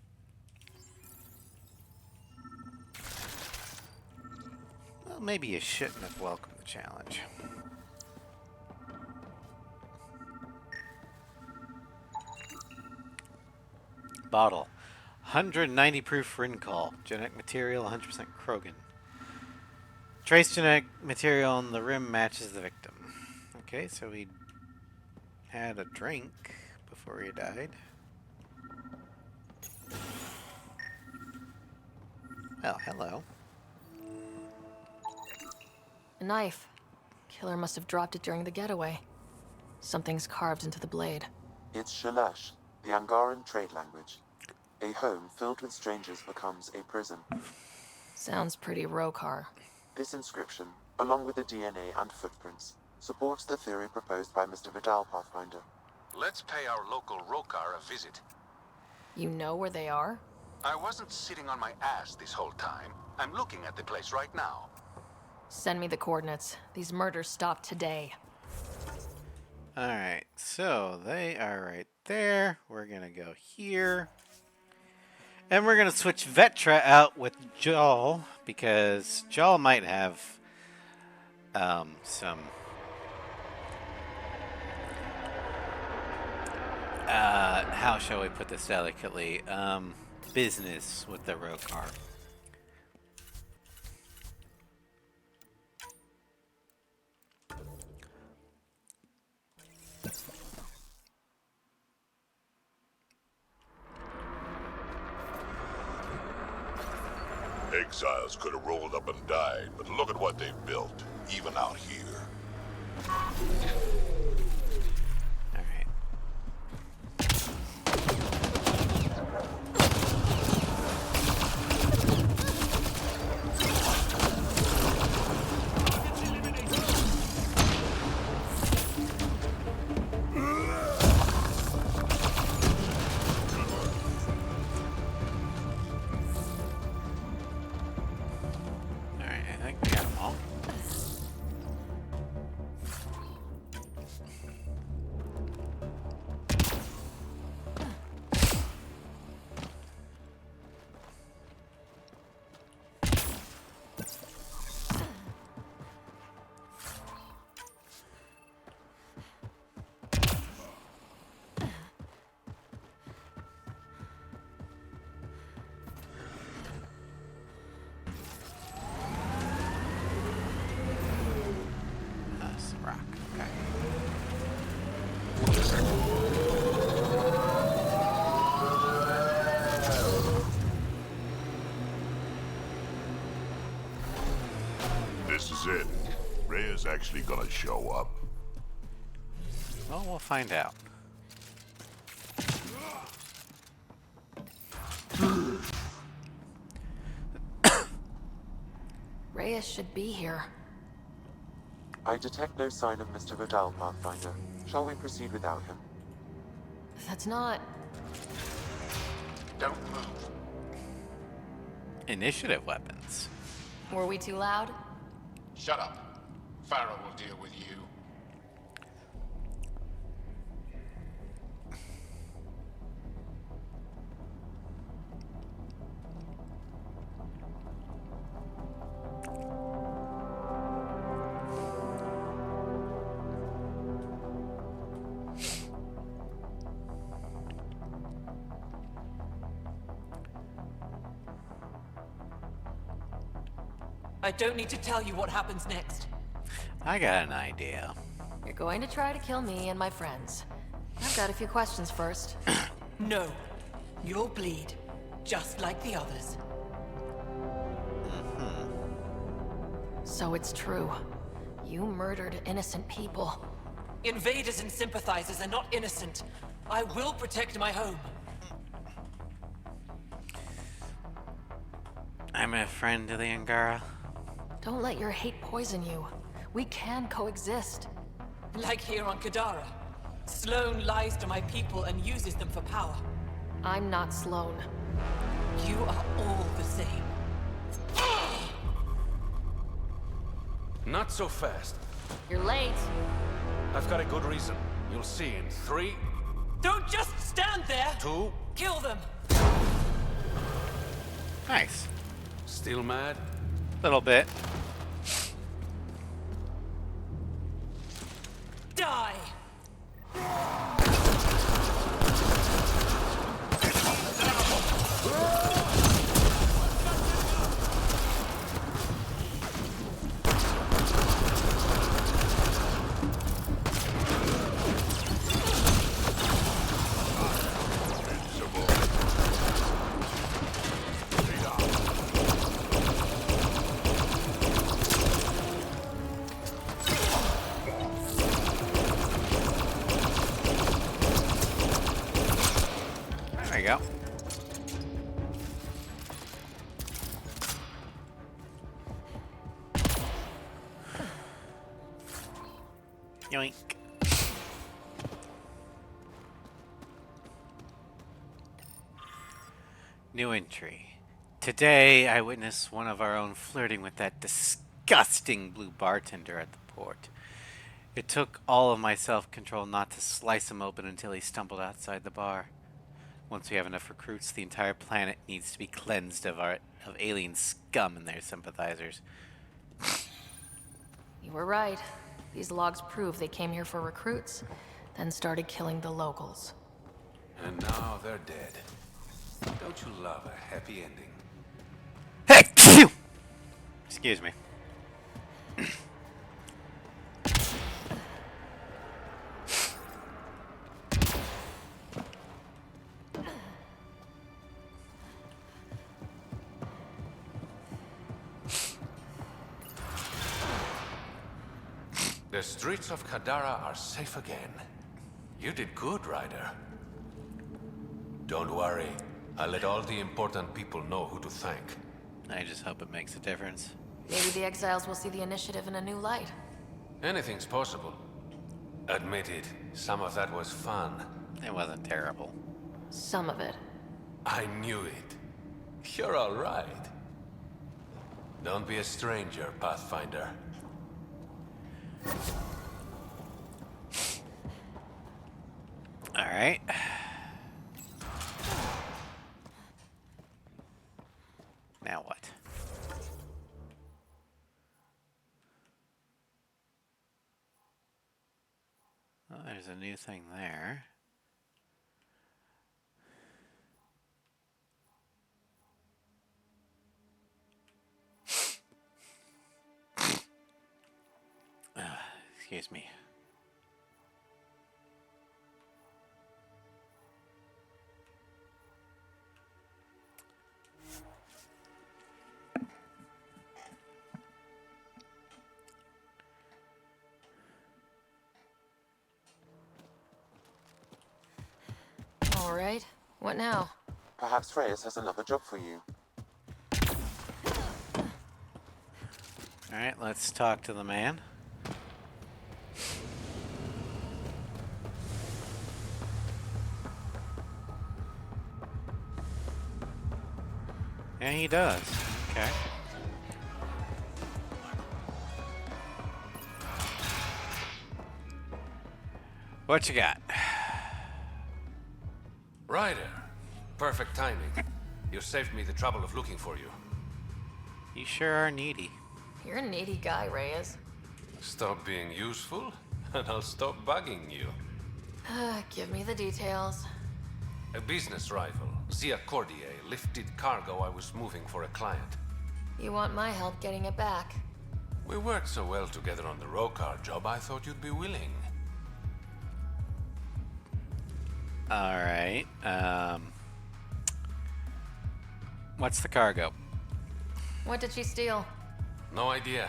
Well, maybe you shouldn't have welcomed the challenge. Bottle. 190 proof Rincol. Genetic material 100% Krogan. Trace genetic material on the rim matches the victim. Okay, so he had a drink before he died. Well, hello. A knife. Killer must have dropped it during the getaway. Something's carved into the blade. It's Shalash, the Angaran trade language. A home filled with strangers becomes a prison. Sounds pretty Rokar. This inscription, along with the DNA and footprints, supports the theory proposed by Mr. Vidal, Pathfinder. Let's pay our local Rokar a visit. You know where they are? I wasn't sitting on my ass this whole time. I'm looking at the place right now. Send me the coordinates. These murders stopped today. Alright, so they are right there. We're gonna go here. And we're going to switch Vetra out with Joel, because Joel might have some how shall we put this delicately, business with the Rokar. Exiles could have rolled up and died, but look at what they've built, even out here. This is it. Rhea's actually gonna show up. Well, we'll find out. Reyes should be here. I detect no sign of Mr. Vidal, Pathfinder. Shall we proceed without him? That's not... Don't move. Initiative weapons. Were we too loud? Shut up. Farah will deal with you. I don't need to tell you what happens next. I got an idea. You're going to try to kill me and my friends. I've got a few questions first. No. You'll bleed, just like the others. So it's true. You murdered innocent people. Invaders and sympathizers are not innocent. I will protect my home. I'm a friend to the Angara. Don't let your hate poison you. We can coexist. Like here on Kadara. Sloane lies to my people and uses them for power. I'm not Sloane. You are all the same. Not so fast. You're late. I've got a good reason. You'll see in 3, Don't just stand there! 2... Kill them! Nice. Still mad? Little bit. Die! There we go. Yoink. New entry. Today, I witnessed one of our own flirting with that disgusting blue bartender at the port. It took all of my self-control not to slice him open until he stumbled outside the bar. Once we have enough recruits, the entire planet needs to be cleansed of alien scum and their sympathizers. You were right. These logs prove they came here for recruits, then started killing the locals. And now they're dead. Don't you love a happy ending? Hey! Excuse me. The streets of Kadara are safe again. You did good, Ryder. Don't worry. I'll let all the important people know who to thank. I just hope it makes a difference. Maybe the exiles will see the initiative in a new light. Anything's possible. Admit it, some of that was fun. It wasn't terrible. Some of it. I knew it. You're all right. Don't be a stranger, Pathfinder. All right. Now what? Well, there's a new thing there. Excuse me. All right. What now? Perhaps Reyes has another job for you. All right, let's talk to the man. Yeah, he does. Okay. What you got? Ryder. Perfect timing. You saved me the trouble of looking for you. You sure are needy. You're a needy guy, Reyes. Stop being useful, and I'll stop bugging you. Give me the details. A business rival, Zia Cordier, lifted cargo I was moving for a client. You want my help getting it back? We worked so well together on the Rokar job, I thought you'd be willing. Alright, what's the cargo? What did she steal? No idea.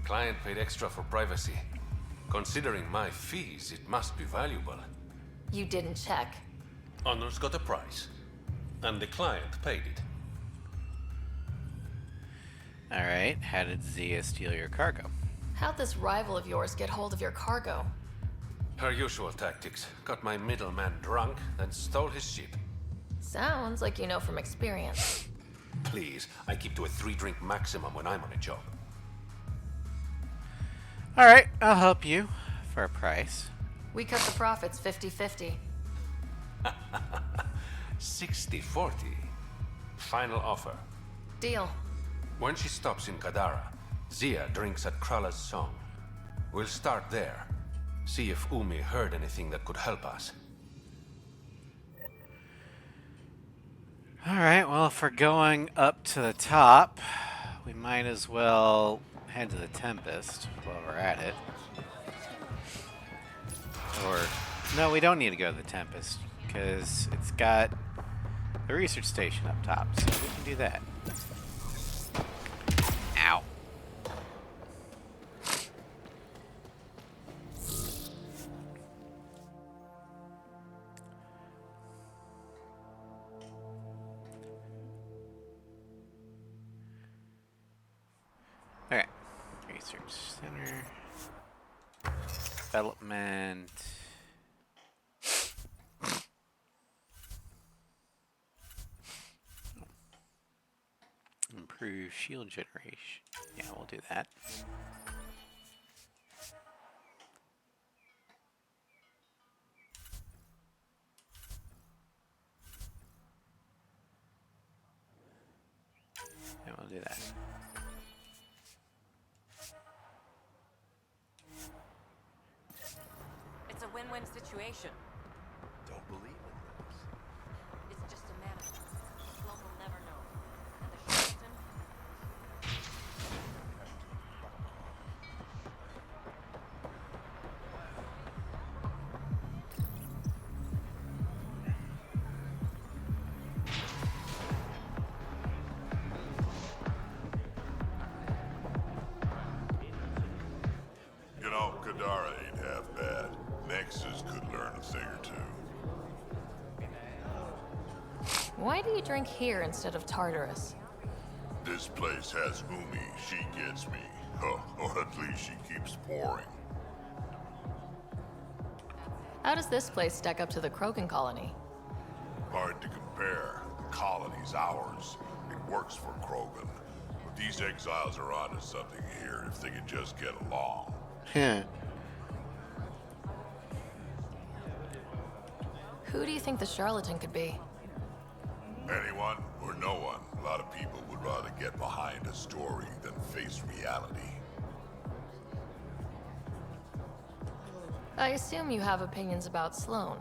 Client paid extra for privacy. Considering my fees, it must be valuable. You didn't check. Honor's got a price, and the client paid it. Alright, how did Zia steal your cargo? How'd this rival of yours get hold of your cargo? Her usual tactics. Got my middleman drunk, then stole his ship. Sounds like you know from experience. Please, I keep to a 3-drink maximum when I'm on a job. Alright, I'll help you. For a price. We cut the profits 50-50. 60-40. Final offer. Deal. When she stops in Kadara, Zia drinks at Krala's song. We'll start there. See if Umi heard anything that could help us. Alright, well, if we're going up to the top, we might as well head to the Tempest while we're at it. Or, no, we don't need to go to the Tempest, because it's got the research station up top, so we can do that. Ow. Okay. Research Center. Development. Improve shield generation. Yeah, we'll do that. Yeah, we'll do that. It's a win-win situation. Don't believe in those. It's just a matter. Sloan will never know. And the charlatan? You know, Kadara ain't half bad. Nexus could learn a thing or two. Why do you drink here instead of Tartarus? This place has Umi. She gets me. Or at least she keeps pouring. How does this place stack up to the Krogan colony? Hard to compare. The colony's ours. It works for Krogan. But these exiles are onto something here if they could just get along. Who do you think the charlatan could be? Anyone or no one. A lot of people would rather get behind a story than face reality. I assume you have opinions about Sloan.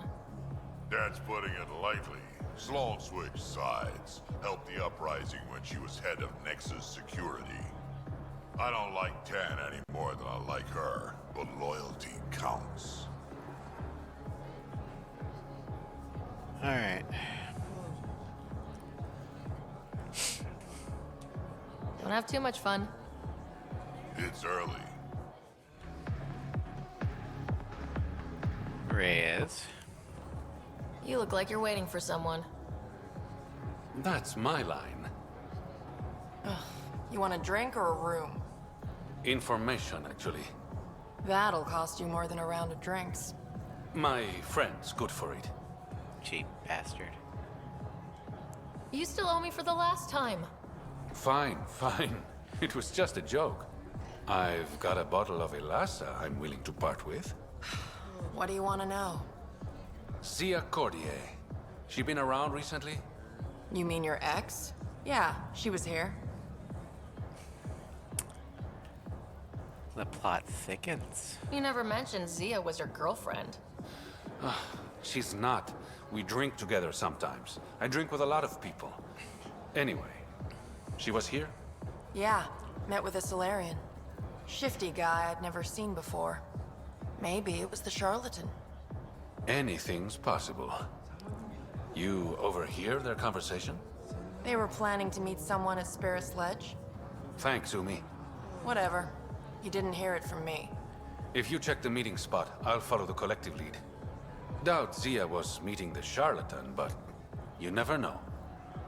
That's putting it lightly. Sloan switched sides, helped the uprising when she was head of Nexus security. I don't like Tan any more than I like her, but loyalty counts. Alright. Don't have too much fun. It's early. Reyes. You look like you're waiting for someone. That's my line. You want a drink or a room? Information, actually. That'll cost you more than a round of drinks. My friend's good for it. Cheap bastard. You still owe me for the last time. Fine, fine. It was just a joke. I've got a bottle of Elasa I'm willing to part with. What do you want to know? Zia Cordier. She been around recently? You mean your ex? Yeah, she was here. The plot thickens. You never mentioned Zia was your girlfriend. She's not. We drink together sometimes. I drink with a lot of people. Anyway, she was here? Yeah, met with a Solarian. Shifty guy I'd never seen before. Maybe it was the charlatan. Anything's possible. You overhear their conversation? They were planning to meet someone at Spirit's Ledge. Thanks, Umi. Whatever. You didn't hear it from me. If you check the meeting spot, I'll follow the collective lead. Doubt Zia was meeting the charlatan, but you never know.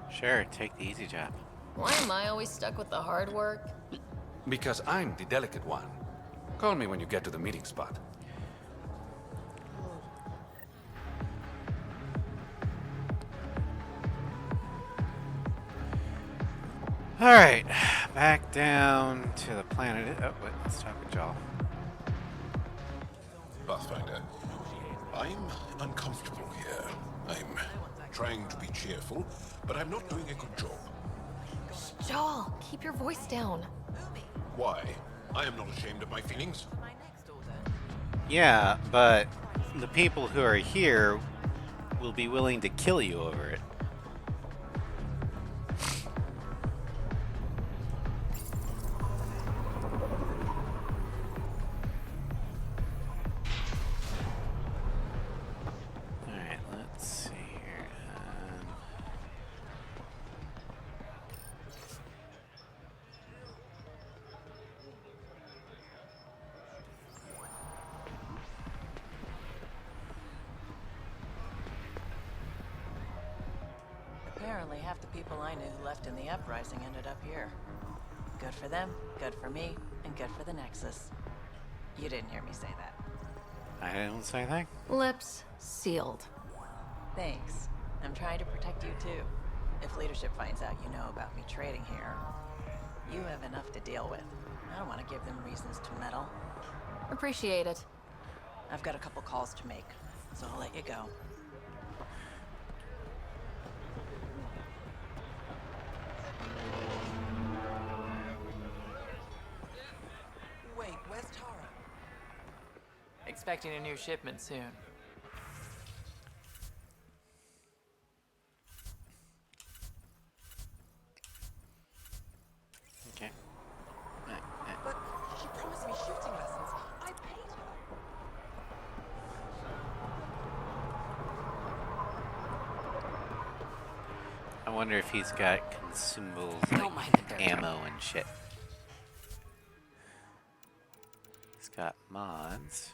Sure, take the easy job. Why am I always stuck with the hard work? Because I'm the delicate one. Call me when you get to the meeting spot. Alright, back down to the planet. Oh, wait, let's talk with Jal. Pathfinder, I'm uncomfortable here. I'm trying to be cheerful, but I'm not doing a good job. Jal, keep your voice down. Why? I am not ashamed of my feelings. Yeah, but the people who are here will be willing to kill you over it. Alright, let's see here. Apparently, half the people I knew who left in the uprising ended up here. Good for them, good for me, and good for the Nexus. You didn't hear me say that. I didn't say anything. Lips sealed. Thanks. I'm trying to protect you too. If leadership finds out you know about me trading here, you have enough to deal with. I don't want to give them reasons to meddle. Appreciate it. I've got a couple calls to make, so I'll let you go. Wait, where's Tara? Expecting a new shipment soon. Okay. But she promised me shooting lessons. I paid her. I wonder if he's got consumables Don't mind like that they're ammo and shit. He's got mods.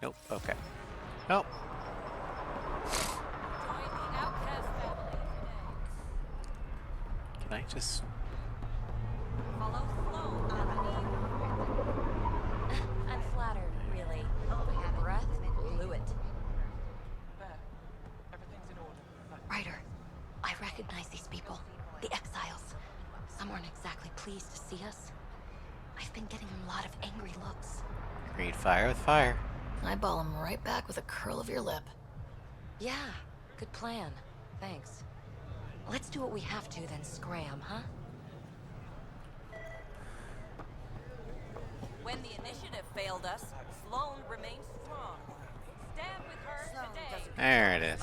Nope, okay. Nope. Can I just... Unflattered, really. My breath blew it. Ryder, I recognize these people. The exiles. Some aren't exactly pleased to see us. I've been getting a lot of angry looks. Read fire with fire. Eyeball him right back with a curl of your lip. Yeah, good plan. Thanks. Let's do what we have to, then scram, huh? When the initiative failed us, Sloane remains strong. Stand with her today. There it is.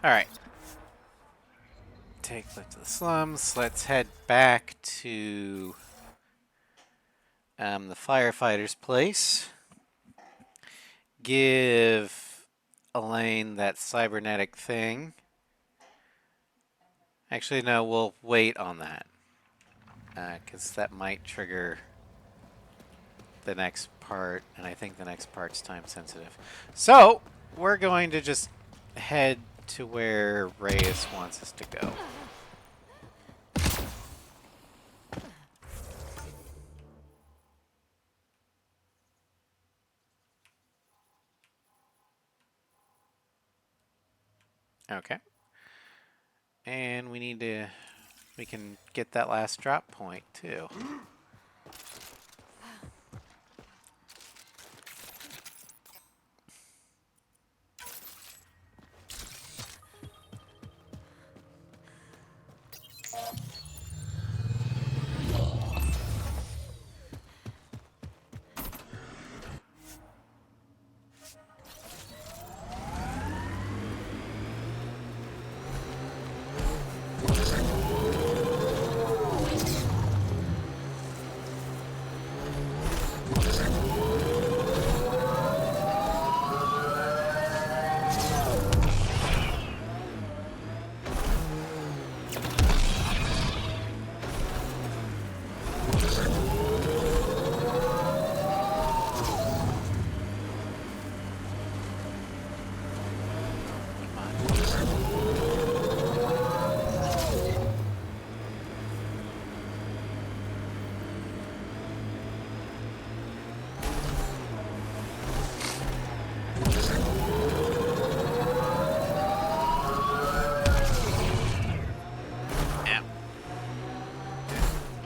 Alright. Take a look to the slums. Let's head back to the firefighter's place. Give Elaine that cybernetic thing. Actually, no, we'll wait on that. because that might trigger the next part, and I think the next part's time sensitive. So we're going to just head to where Reyes wants us to go. Okay. And we can get that last drop point too.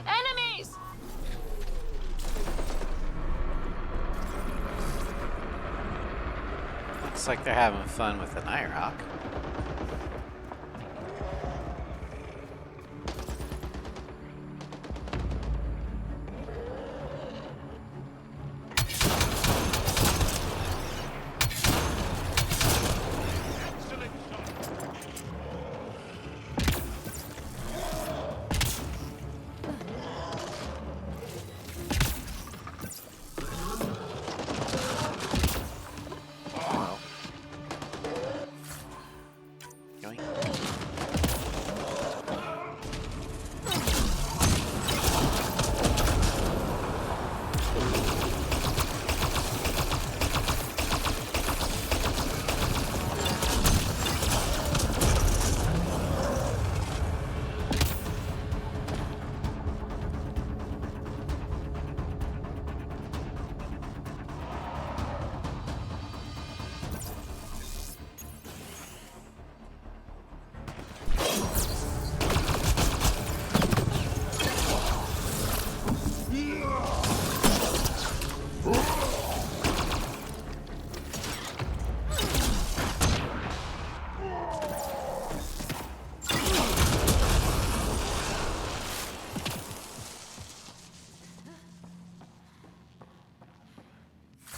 Enemies! Looks like they're having fun with the Nighthawk.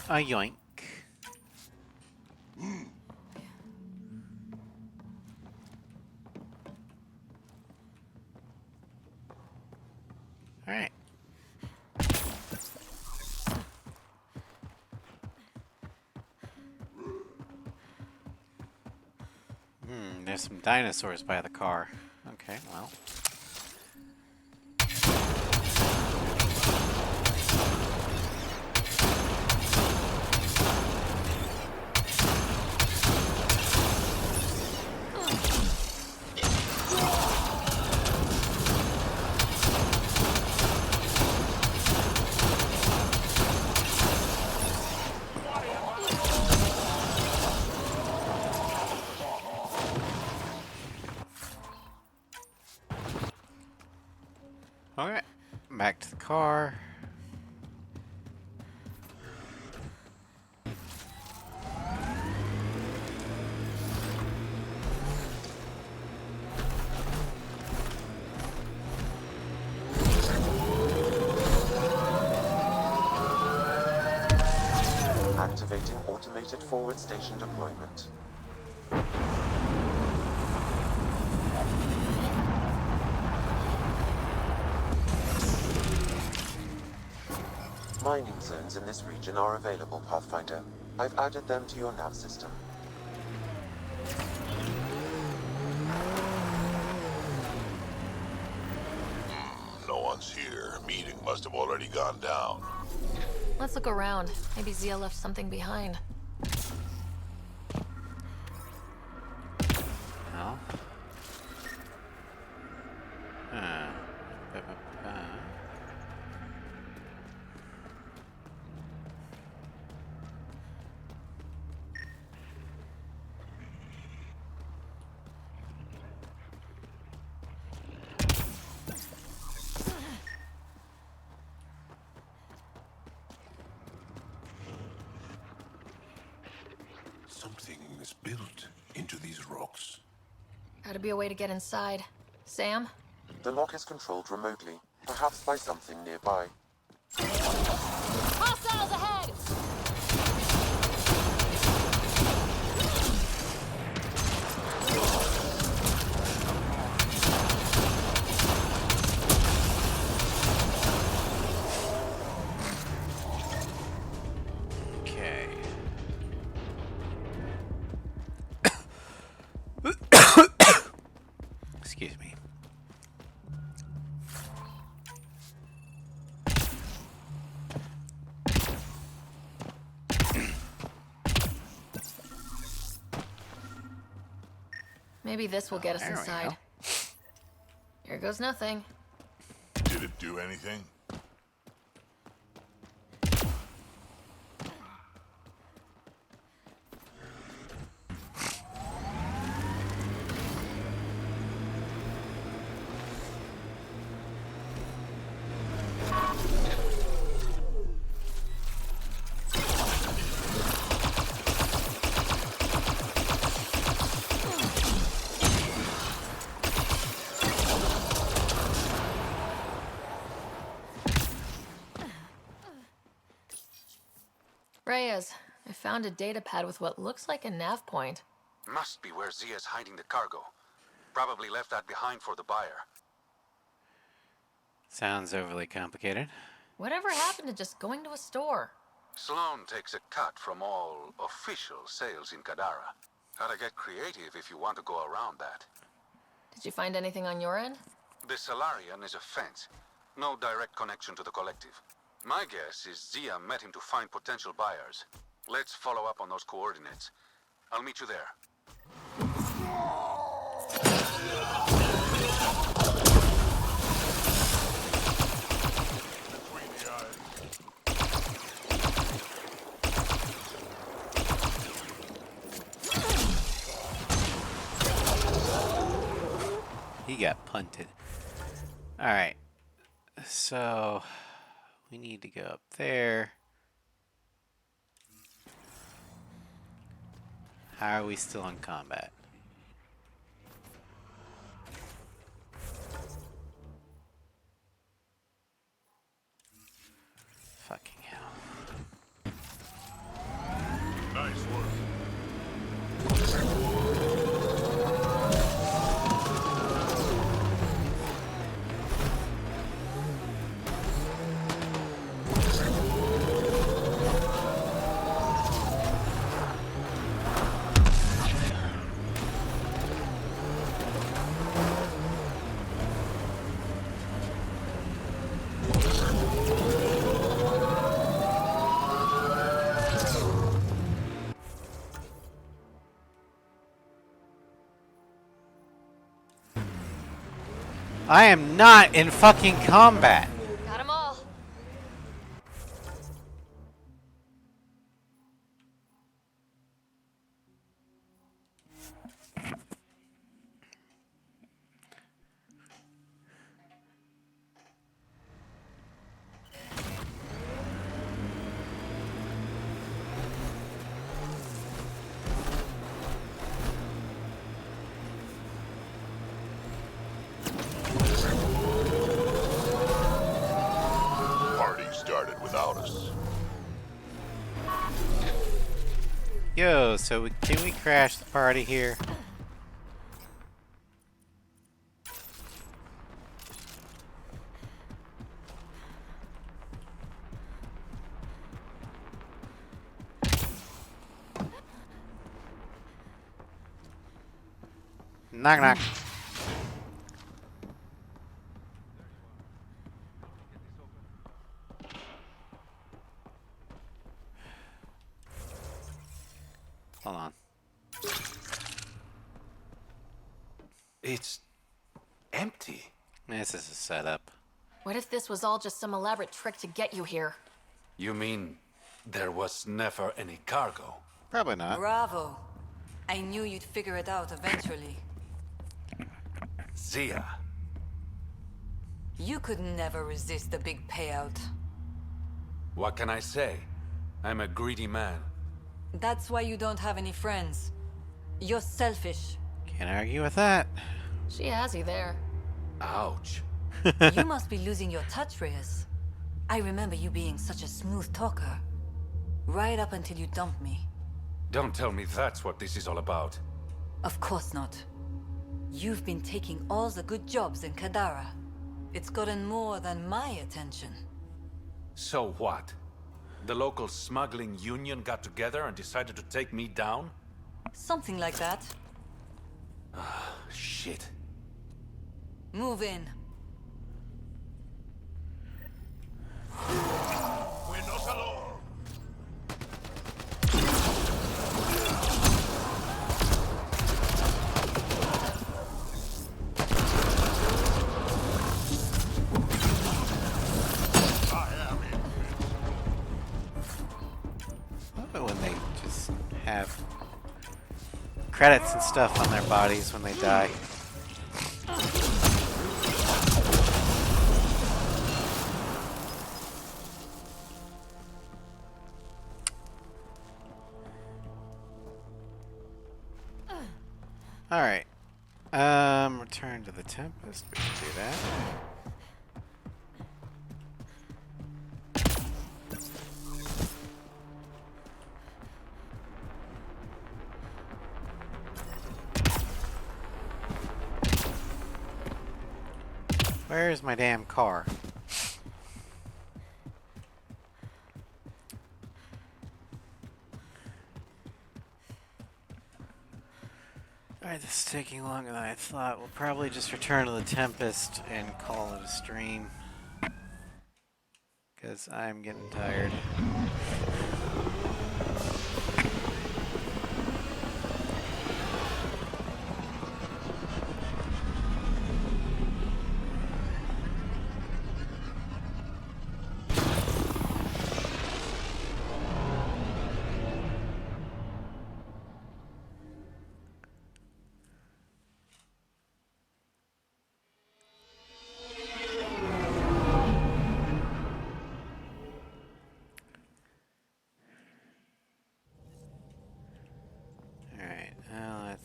A yoink. All right. There's some dinosaurs by the car. Okay, well. Alright, back to the car. Activating automated forward station deployment. Mining zones in this region are available, Pathfinder. I've added them to your nav system. No one's here. Meeting must have already gone down. Let's look around. Maybe Zia left something behind. No. Huh. Something is built into these rocks. Gotta be a way to get inside. Sam? The lock is controlled remotely, perhaps by something nearby. Hostiles ahead! Okay. Excuse me. Maybe this will get us there we inside. go. Here goes nothing. Did it do anything? Reyes, I found a data pad with what looks like a nav point. Must be where Zia's hiding the cargo. Probably left that behind for the buyer. Sounds overly complicated. Whatever happened to just going to a store? Sloan takes a cut from all official sales in Kadara. Gotta get creative if you want to go around that. Did you find anything on your end? The Salarian is a fence. No direct connection to the collective. My guess is Zia met him to find potential buyers. Let's follow up on those coordinates. I'll meet you there. He got punted. Alright. So we need to go up there. How are we still in combat? Fucking hell. Nice work. I am not in fucking combat. Got 'em all. Party started without us. Yo, so can we crash the party here? Knock knock. It's empty. This is a setup. What if this was all just some elaborate trick to get you here? You mean there was never any cargo? Probably not. Bravo. I knew you'd figure it out eventually. Zia. You could never resist the big payout. What can I say? I'm a greedy man. That's why you don't have any friends. You're selfish. Can't argue with that. She has you there. Ouch. You must be losing your touch, Reyes. I remember you being such a smooth talker. Right up until you dumped me. Don't tell me that's what this is all about. Of course not. You've been taking all the good jobs in Kadara. It's gotten more than my attention. So what? The local smuggling union got together and decided to take me down? Something like that. Shit. Move in. We're not alone. When they just have credits and stuff on their bodies when they die. Alright. Return to the Tempest. We can do that. Where's my damn car? Alright, this is taking longer than I thought. We'll probably just return to the Tempest and call it a stream. Because I'm getting tired.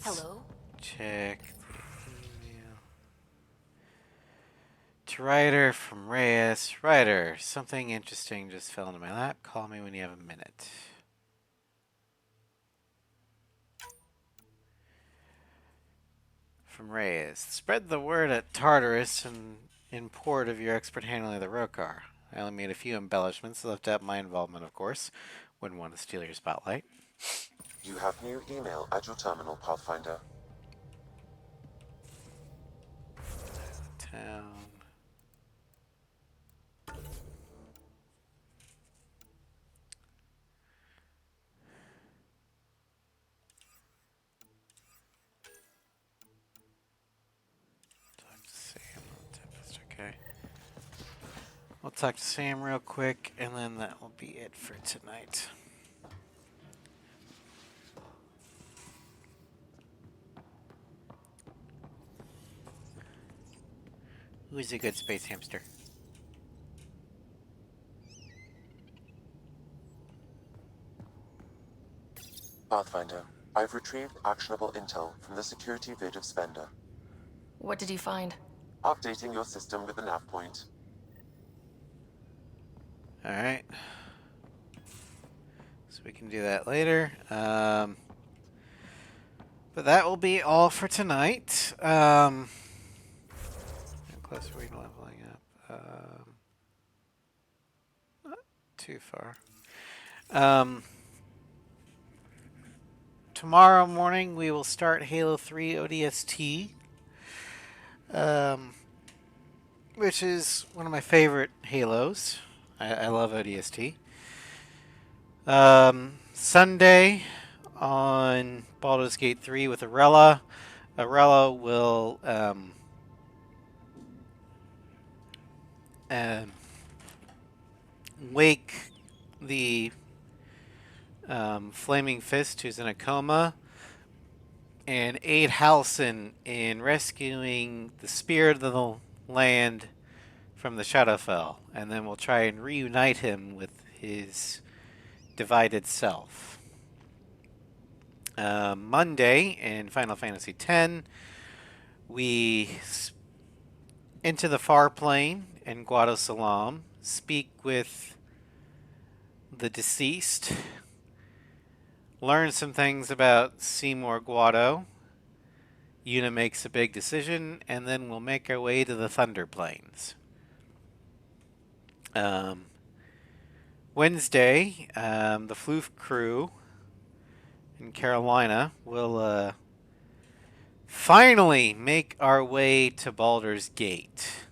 Hello? Check the email. To Ryder from Reyes. Ryder, something interesting just fell into my lap. Call me when you have a minute. From Reyes. Spread the word at Tartarus and in port of your expert handling of the Rokar. I only made a few embellishments, left out my involvement, of course. Wouldn't want to steal your spotlight. You have new email at your terminal, Pathfinder. Town. Talk to Sam on Tempest, okay. We'll talk to Sam real quick, and then that will be it for tonight. Who's a good space hamster? Pathfinder, I've retrieved actionable intel from the security vid of Spender. What did you find? Updating your system with the nav point. Alright. So we can do that later. But that will be all for tonight. How close are we to leveling up? Not too far. Tomorrow morning we will start Halo 3 ODST. Which is one of my favorite Halos. I love ODST. Sunday, on Baldur's Gate 3 with Arella. Arella will wake the Flaming Fist, who's in a coma, and aid Halsin in rescuing the spirit of the land from the Shadowfell. And then we'll try and reunite him with his divided self. Monday in Final Fantasy X, we enter the Far Plane in Guadosalam, speak with the deceased, learn some things about Seymour Guado. Yuna makes a big decision, and then we'll make our way to the Thunder Plains. Wednesday, the Floof crew in Carolina will finally make our way to Baldur's Gate.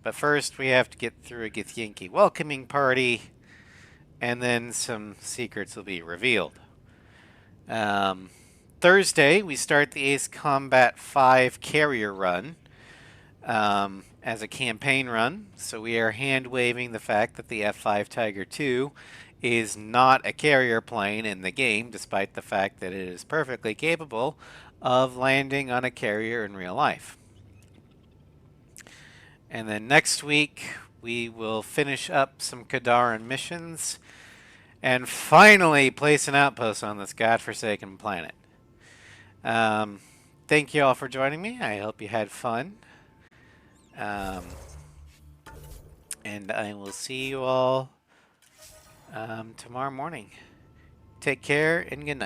But first, we have to get through a Githyanki welcoming party, and then some secrets will be revealed. Thursday, we start the Ace Combat 5 carrier run as a campaign run. So we are hand-waving the fact that the F5 Tiger II is not a carrier plane in the game, despite the fact that it is perfectly capable of landing on a carrier in real life. And then next week, we will finish up some Kadaran missions and finally place an outpost on this godforsaken planet. Thank you all for joining me. I hope you had fun. And I will see you all tomorrow morning. Take care and good night.